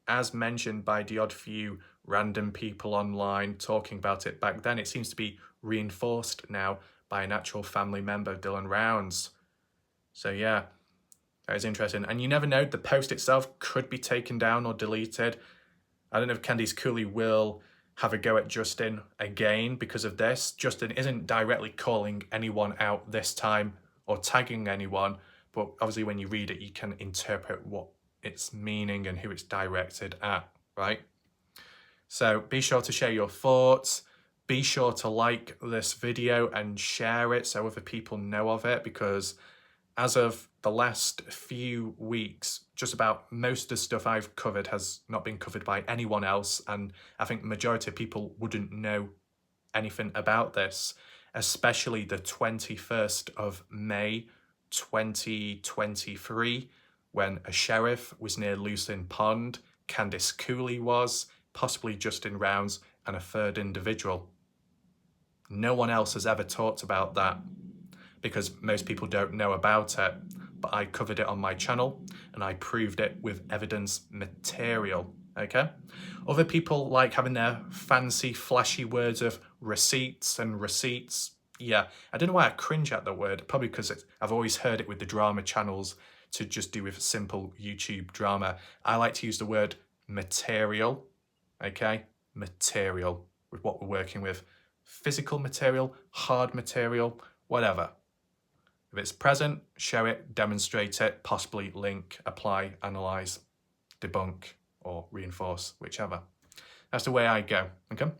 as mentioned by the odd few random people online talking about it back then. It seems to be reinforced now by an actual family member, Dylan Rounds. So yeah, that is interesting. And you never know, the post itself could be taken down or deleted. I don't know if Candice Cooley will have a go at Justin again because of this. Justin isn't directly calling anyone out this time or tagging anyone, but obviously when you read it, you can interpret what it's meaning and who it's directed at, right? So be sure to share your thoughts. Be sure to like this video and share it so other people know of it, because as of the last few weeks, just about most of the stuff I've covered has not been covered by anyone else, and I think the majority of people wouldn't know anything about this, especially the 21st of May 2023, when a sheriff was near Lucin Pond, Candice Cooley was, possibly Justin Rounds, and a 3rd individual. No one else has ever talked about that because most people don't know about it, but I covered it on my channel and I proved it with evidence material, okay? Other people like having their fancy flashy words of receipts and receipts. Yeah, I don't know why I cringe at the word, probably because I've always heard it with the drama channels to just do with simple YouTube drama. I like to use the word material, okay? Material, with what we're working with. Physical material, hard material, whatever. If it's present, show it, demonstrate it, possibly link, apply, analyze, debunk, or reinforce, whichever. That's the way I go, okay?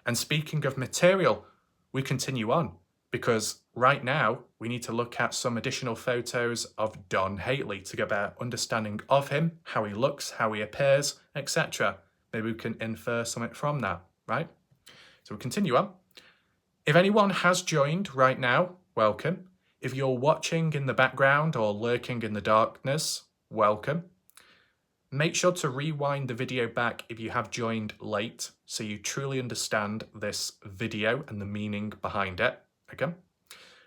And speaking of material, we continue on because right now we need to look at some additional photos of Don Haley to get a better understanding of him, how he looks, how he appears, etc. Maybe we can infer something from that, right? So we continue on. If anyone has joined right now, welcome. If you're watching in the background or lurking in the darkness, welcome. Make sure to rewind the video back if you have joined late so you truly understand this video and the meaning behind it, okay?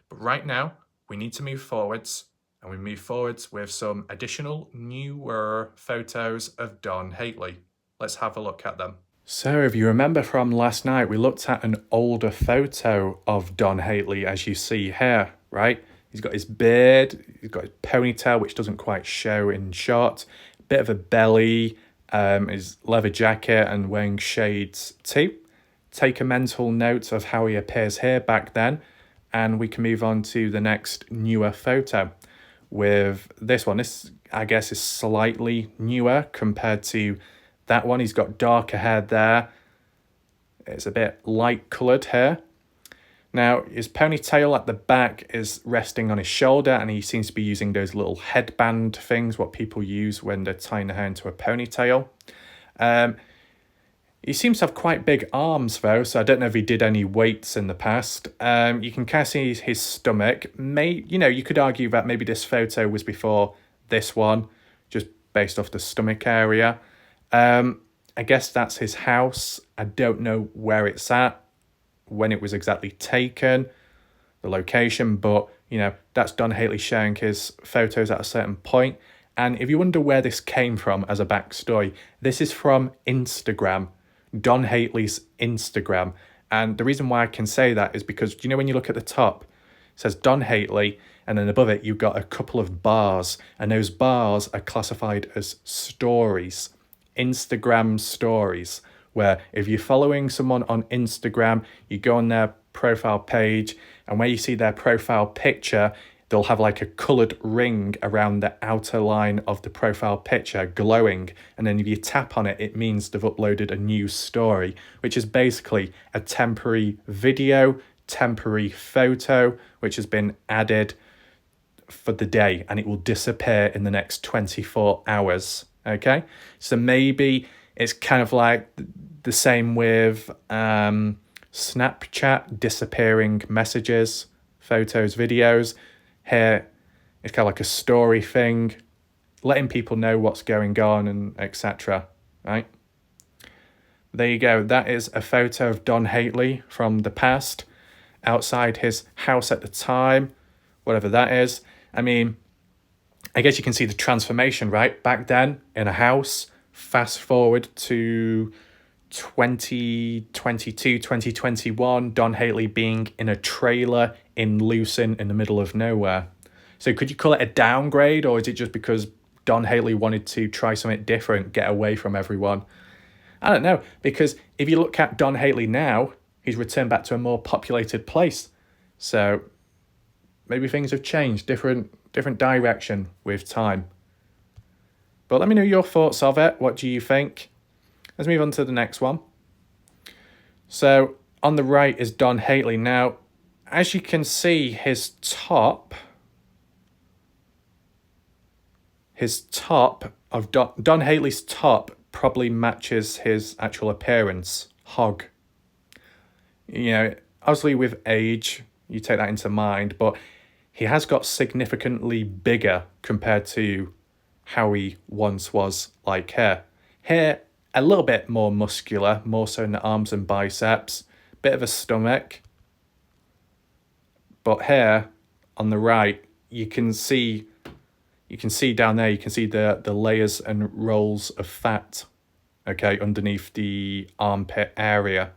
But right now, we need to move forwards, and we move forwards with some additional newer photos of Don Haley. Let's have a look at them. So if you remember from last night, we looked at an older photo of Don Haley, as you see here, right? He's got his beard, he's got his ponytail, which doesn't quite show in shot, bit of a belly, his leather jacket, and wearing shades too. Take a mental note of how he appears here back then, and we can move on to the next newer photo with this one. This, I guess, is slightly newer compared to that one. He's got darker hair there. It's a bit light coloured hair. Now, his ponytail at the back is resting on his shoulder, and he seems to be using those little headband things, what people use when they're tying their hair into a ponytail. He seems to have quite big arms though, so I don't know if he did any weights in the past. You can kind of see his stomach. You could argue that maybe this photo was before this one, just based off the stomach area. I guess that's his house. I don't know where it's at, when it was exactly taken, the location, but that's Don Haley sharing his photos at a certain point. And if you wonder where this came from as a backstory, this is from Instagram, Don Haley's Instagram. And the reason why I can say that is because, when you look at the top, it says Don Haley, and then above it, you've got a couple of bars, and those bars are classified as stories, Instagram stories, where if you're following someone on Instagram, you go on their profile page, and where you see their profile picture, they'll have like a coloured ring around the outer line of the profile picture glowing. And then if you tap on it, it means they've uploaded a new story, which is basically a temporary video, temporary photo, which has been added for the day, and it will disappear in the next 24 hours. Okay, so maybe it's kind of like the same with Snapchat disappearing messages, photos, videos. Here, it's kind of like a story thing, letting people know what's going on and etc. Right? There you go. That is a photo of Don Haley from the past, outside his house at the time, whatever that is. I mean, I guess you can see the transformation, right? Back then, in a house, fast forward to 2022, 2021, Don Haley being in a trailer in Lucin in the middle of nowhere. So could you call it a downgrade, or is it just because Don Haley wanted to try something different, get away from everyone? I don't know, because if you look at Don Haley now, he's returned back to a more populated place. So maybe things have changed, different direction with time. But let me know your thoughts of it. What do you think? Let's move on to the next one. So on the right is Don Haley. Now, as you can see, his top of Don Haley's top probably matches his actual appearance. Hog. Obviously with age, you take that into mind, but he has got significantly bigger compared to how he once was like hair. Hair, a little bit more muscular, more so in the arms and biceps, bit of a stomach. But here on the right, you can see down there, you can see the layers and rolls of fat, okay, underneath the armpit area.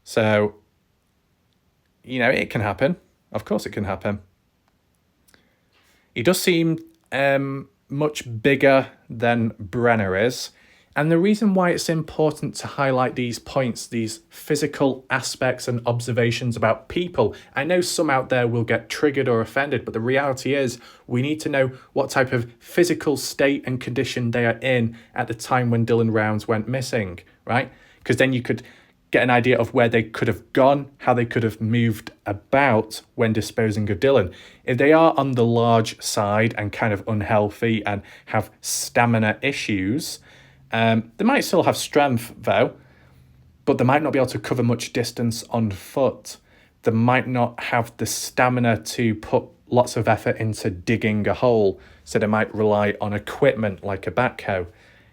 So, it can happen. Of course it can happen. He does seem much bigger than Brenner is. And the reason why it's important to highlight these points, these physical aspects and observations about people, I know some out there will get triggered or offended, but the reality is we need to know what type of physical state and condition they are in at the time when Dylan Rounds went missing, right? Because then you could get an idea of where they could have gone, how they could have moved about when disposing of Dylan. If they are on the large side and kind of unhealthy and have stamina issues, they might still have strength though, but they might not be able to cover much distance on foot. They might not have the stamina to put lots of effort into digging a hole, so they might rely on equipment like a backhoe.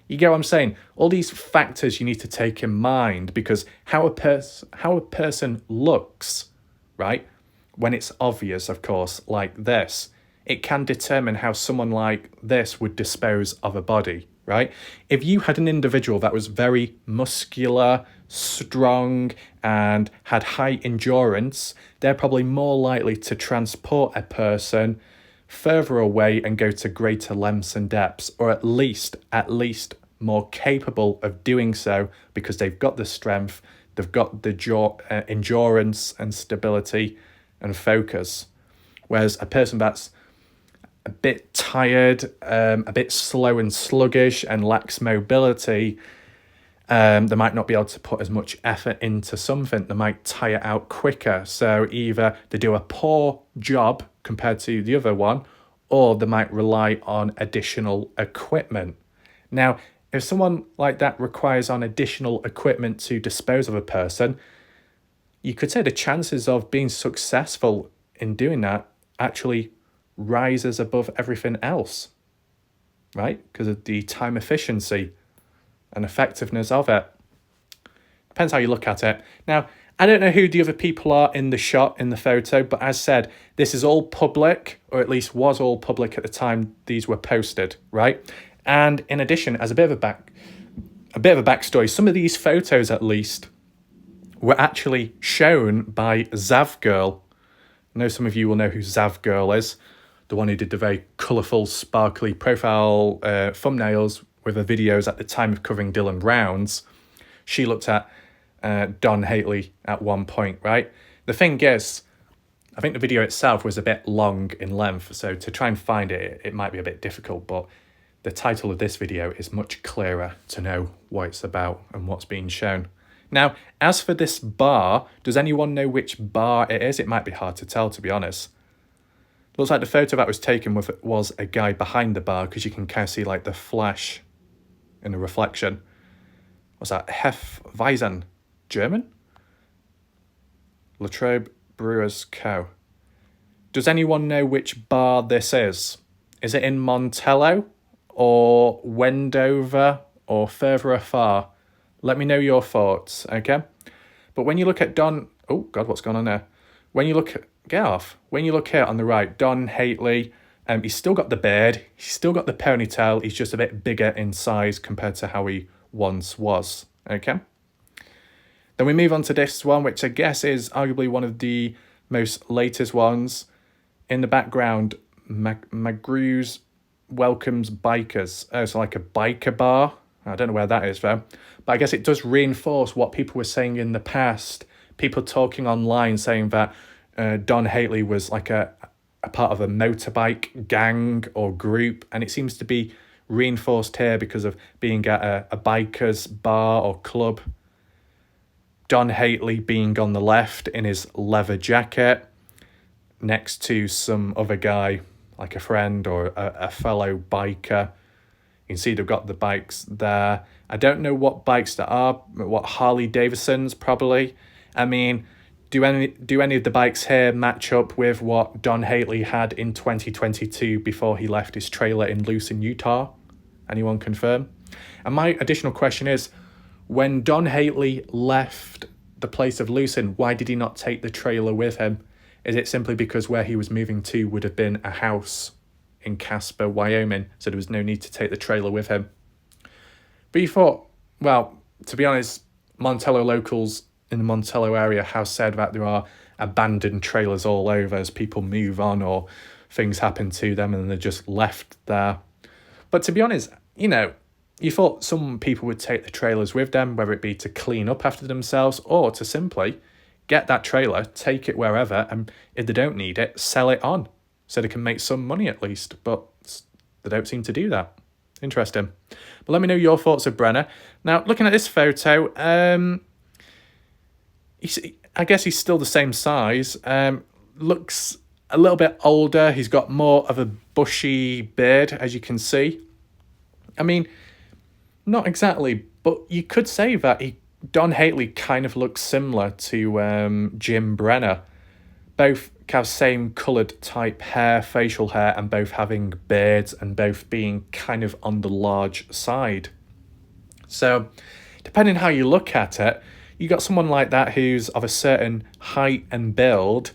You get what I'm saying? All these factors you need to take in mind, because how a person looks, right, when it's obvious, of course, like this, it can determine how someone like this would dispose of a body, right? If you had an individual that was very muscular, strong, and had high endurance, they're probably more likely to transport a person further away and go to greater lengths and depths, or at least more capable of doing so, because they've got the strength, they've got the endurance and stability and focus. Whereas a person that's a bit tired, a bit slow and sluggish and lacks mobility, they might not be able to put as much effort into something. They might tire out quicker. So either they do a poor job compared to the other one, or they might rely on additional equipment. Now, if someone like that requires on additional equipment to dispose of a person, you could say the chances of being successful in doing that actually rises above everything else, right? Because of the time efficiency and effectiveness of it. Depends how you look at it. Now, I don't know who the other people are in the shot, in the photo, but as said, this is all public, or at least was all public at the time these were posted, right? And in addition, as a bit of a backstory, some of these photos at least were actually shown by Zav Girl. I know some of you will know who Zav Girl is, the one who did the very colourful, sparkly profile thumbnails with the videos at the time of covering Dylan Rounds. She looked at Don Hately at one point, right? The thing is, I think the video itself was a bit long in length, so to try and find it, it might be a bit difficult, but the title of this video is much clearer to know what it's about and what's being shown. Now, as for this bar, does anyone know which bar it is? It might be hard to tell, to be honest. Looks like the photo that was taken was a guy behind the bar, because you can kind of see like the flash in the reflection. What's that? Hefeweizen, German? Latrobe Brewers Co. Does anyone know which bar this is? Is it in Montello or Wendover or further afar? Let me know your thoughts, okay? But when you look at Don... Oh, God, what's going on there? When you look... Get off. When you look here on the right, Don Hately, he's still got the beard. He's still got the ponytail. He's just a bit bigger in size compared to how he once was, okay? Then we move on to this one, which I guess is arguably one of the most latest ones. In the background, Magru's welcomes bikers. Oh, it's like a biker bar. I don't know where that is, though. But I guess it does reinforce what people were saying in the past. People talking online saying that Don Hately was like a part of a motorbike gang or group. And it seems to be reinforced here because of being at a biker's bar or club. Don Hately being on the left in his leather jacket next to some other guy, like a friend or a fellow biker. You can see they've got the bikes there. I don't know what bikes that are, what Harley Davidsons probably. I mean, do any of the bikes here match up with what Don Hately had in 2022 before he left his trailer in Lucin, Utah? Anyone confirm? And my additional question is, when Don Hately left the place of Lucin, why did he not take the trailer with him? Is it simply because where he was moving to would have been a house in Casper, Wyoming, so there was no need to take the trailer with him? But you thought, well, to be honest, Montello locals in the Montello area have said that there are abandoned trailers all over as people move on or things happen to them and they're just left there. But to be honest, you know, you thought some people would take the trailers with them, whether it be to clean up after themselves or to simply get that trailer, take it wherever, and if they don't need it, sell it on so they can make some money at least. But they don't seem to do that. Interesting. But let me know your thoughts of Brenner. Now, looking at this photo, I guess he's still the same size. Looks a little bit older. He's got more of a bushy beard, as you can see. I mean, not exactly, but you could say that Don Hately kind of looks similar to Jim Brenner. Both have same coloured type hair, facial hair, and both having beards and both being kind of on the large side. So, depending how you look at it, you got someone like that who's of a certain height and build,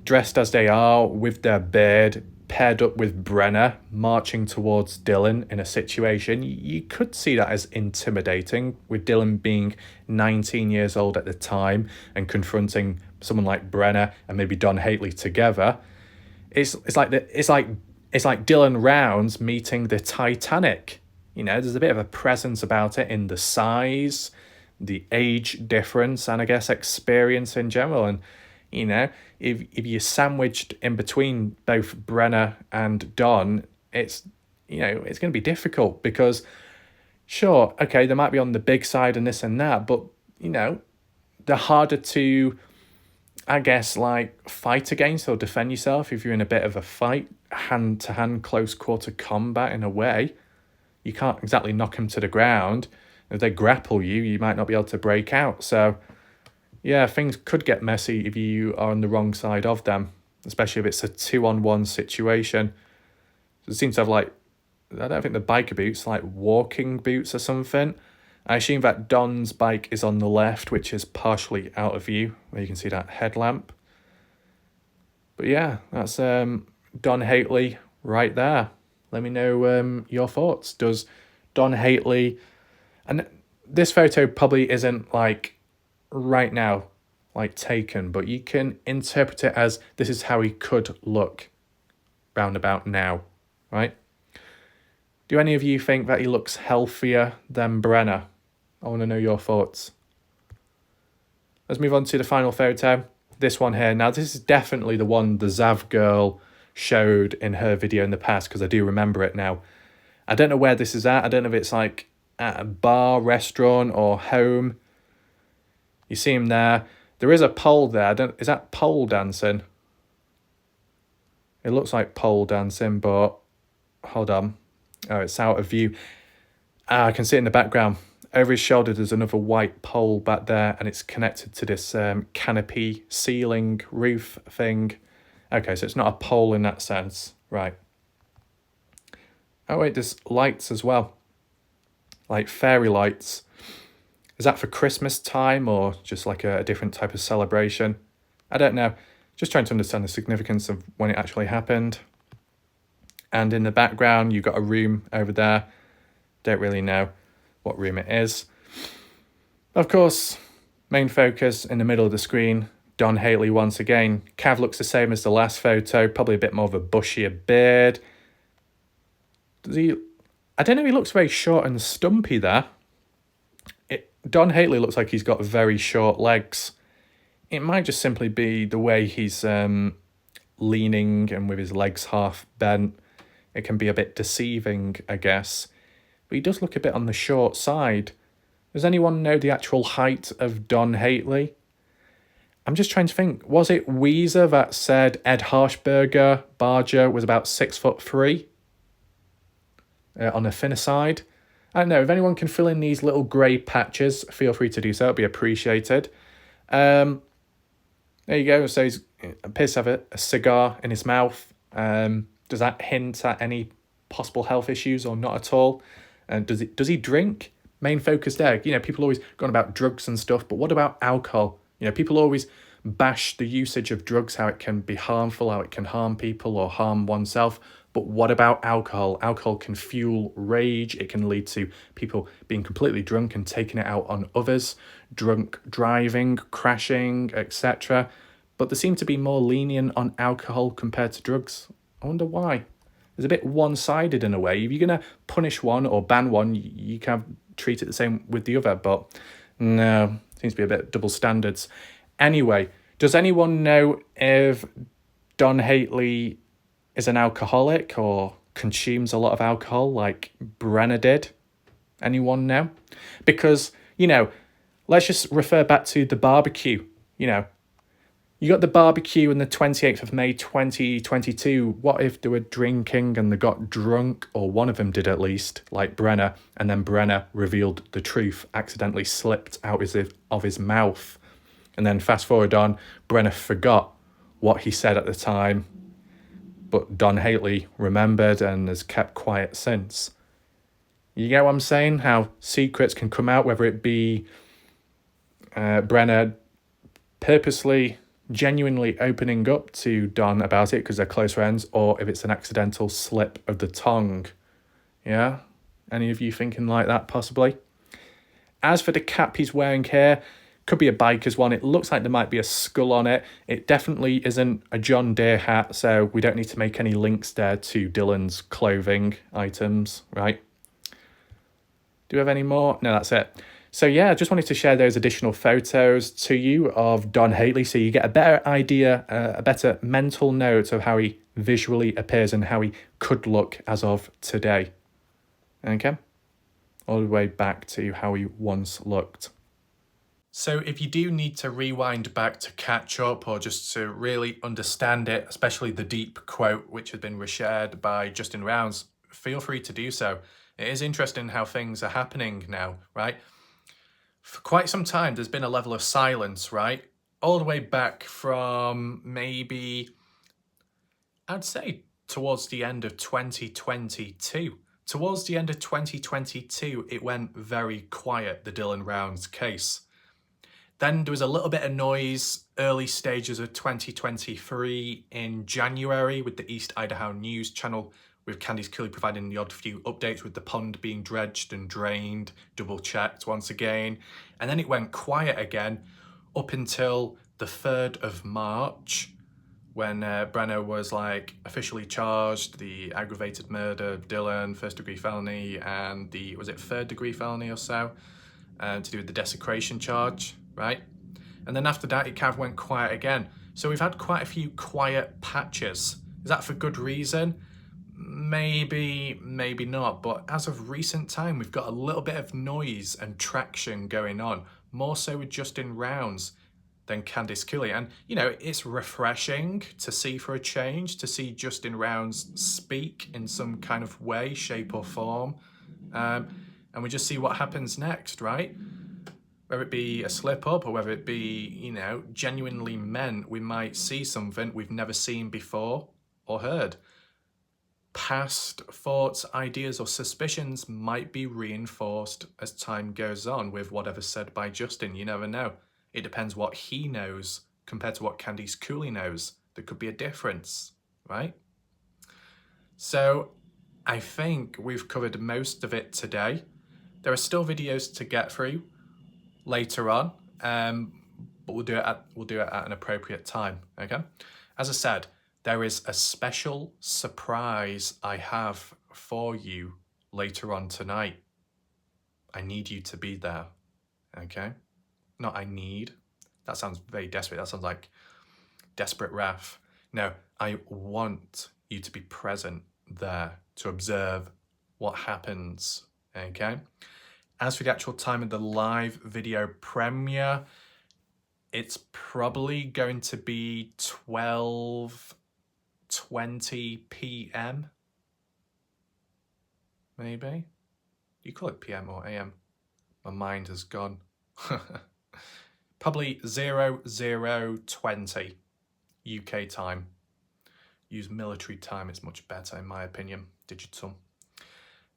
dressed as they are with their beard, paired up with Brenner, marching towards Dylan in a situation. You could see that as intimidating, with Dylan being 19 years old at the time and confronting someone like Brenner and maybe Don Hately together. It's like Dylan Rounds meeting the Titanic. You know, there's a bit of a presence about it in the size, the age difference, and I guess experience in general. And you know, if you're sandwiched in between both Brenner and Don, it's going to be difficult because, sure, okay, they might be on the big side and this and that, but you know, they're harder to, I guess, like fight against or defend yourself if you're in a bit of a fight, hand to hand, close quarter combat in a way. you can't exactly knock them to the ground. If they grapple you, you might not be able to break out. So, yeah, things could get messy if you are on the wrong side of them, especially if it's a 2-on-1 situation. It seems to have like, I don't think the biker boots, like walking boots or something. I assume that Don's bike is on the left, which is partially out of view, where you can see that headlamp. But yeah, that's Don Hately right there. Let me know your thoughts. Does Don Hately... And this photo probably isn't like right now, like taken, but you can interpret it as this is how he could look roundabout now, right? Do any of you think that he looks healthier than Brenner? I want to know your thoughts. Let's move on to the final photo. This one here. Now, this is definitely the one the Zav girl showed in her video in the past, because I do remember it now. I don't know where this is at. I don't know if it's like at a bar, restaurant, or home. You see him there. There is a pole there. Is that pole dancing? It looks like pole dancing, but hold on. Oh, it's out of view. I can see it in the background. Over his shoulder, there's another white pole back there, and it's connected to this canopy ceiling roof thing. Okay, so it's not a pole in that sense. Right. Oh, wait, there's lights as well. Like fairy lights. Is that for Christmas time or just like a different type of celebration? I don't know. Just trying to understand the significance of when it actually happened. And in the background, you've got a room over there. Don't really know what room it is. Of course, main focus in the middle of the screen, Don Hately once again. Cav looks the same as the last photo, probably a bit more of a bushier beard. I don't know, he looks very short and stumpy there. Don Hately looks like he's got very short legs. It might just simply be the way he's leaning and with his legs half bent. It can be a bit deceiving, I guess. But he does look a bit on the short side. Does anyone know the actual height of Don Hately? I'm just trying to think. Was it Weezer that said Ed Harshberger Barger was about 6'3"? On the thinner side? I don't know. If anyone can fill in these little grey patches, feel free to do so. It'd be appreciated. There you go. So he appears to have a cigar in his mouth. Does that hint at any possible health issues or not at all? And does he drink? Main focus there. You know, people always going about drugs and stuff, but what about alcohol? You know, people always bash the usage of drugs, how it can be harmful, how it can harm people or harm oneself. But what about alcohol? Alcohol can fuel rage. It can lead to people being completely drunk and taking it out on others, drunk driving, crashing, etc. But they seem to be more lenient on alcohol compared to drugs. I wonder why. It's a bit one-sided in a way. If you're going to punish one or ban one, you can treat it the same with the other. But no, seems to be a bit double standards. Anyway, does anyone know if Don Hately is an alcoholic or consumes a lot of alcohol like Brenner did? Anyone know? Because, you know, let's just refer back to the barbecue. You know, you got the barbecue on the 28th of May 2022. What if they were drinking and they got drunk, or one of them did at least, like Brenner, and then Brenner revealed the truth, accidentally slipped out of his mouth. And then fast forward on, Brenner forgot what he said at the time, but Don Hately remembered and has kept quiet since. You get what I'm saying? How secrets can come out, whether it be Brenner purposely, genuinely opening up to Don about it because they're close friends, or if it's an accidental slip of the tongue. Yeah? Any of you thinking like that, possibly? As for the cap he's wearing here, could be a biker's one. It looks like there might be a skull on it. It definitely isn't a John Deere hat, so we don't need to make any links there to Dylan's clothing items, right? Do we have any more? No, that's it. So yeah, I just wanted to share those additional photos to you of Don Hately so you get a better idea, a better mental note of how he visually appears and how he could look as of today. Okay? All the way back to how he once looked. So if you do need to rewind back to catch up or just to really understand it, especially the deep quote which has been reshared by Justin Rounds, feel free to do so. It is interesting how things are happening now, right? For quite some time, there's been a level of silence, right? All the way back from maybe, I'd say, towards the end of 2022. Towards the end of 2022, it went very quiet, the Dylan Rounds case. Then there was a little bit of noise early stages of 2023 in January with the East Idaho News channel, with Candice Cooley providing the odd few updates with the pond being dredged and drained, double checked once again. And then it went quiet again up until the 3rd of March when Brenner was like officially charged, the aggravated murder of Dylan, 1st degree felony, and the, was it 3rd degree felony or so, to do with the desecration charge, right? And then after that, it kind of went quiet again. So we've had quite a few quiet patches. Is that for good reason? Maybe, maybe not. But as of recent time, we've got a little bit of noise and traction going on, more so with Justin Rounds than Candice Cooley. And, you know, it's refreshing to see for a change, to see Justin Rounds speak in some kind of way, shape or form. And we just see what happens next, right? Whether it be a slip up or whether it be, you know, genuinely meant, we might see something we've never seen before or heard. Past thoughts, ideas or suspicions might be reinforced as time goes on with whatever's said by Justin. You never know. It depends what he knows compared to what Candice Cooley knows. There could be a difference, right? So I think we've covered most of it today. There are still videos to get through later on, but we'll do it at an appropriate time, okay? As I said, there is a special surprise I have for you later on tonight. I need you to be there, okay? Not I need. That sounds very desperate. That sounds like desperate wrath. No, I want you to be present there to observe what happens, okay? As for the actual time of the live video premiere, it's probably going to be 12:20 p.m. Maybe? You call it PM or AM? My mind has gone. Probably 00:20 UK time. Use military time, it's much better in my opinion, digital.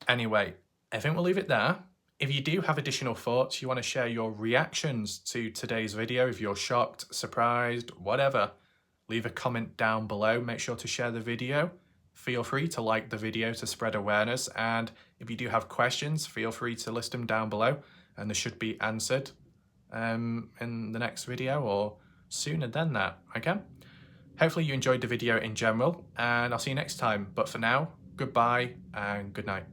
Anyway, I think we'll leave it there. If you do have additional thoughts, you want to share your reactions to today's video, if you're shocked, surprised, whatever, leave a comment down below. Make sure to share the video. Feel free to like the video to spread awareness. And if you do have questions, feel free to list them down below and they should be answered in the next video or sooner than that, okay? Hopefully you enjoyed the video in general and I'll see you next time. But for now, goodbye and good night.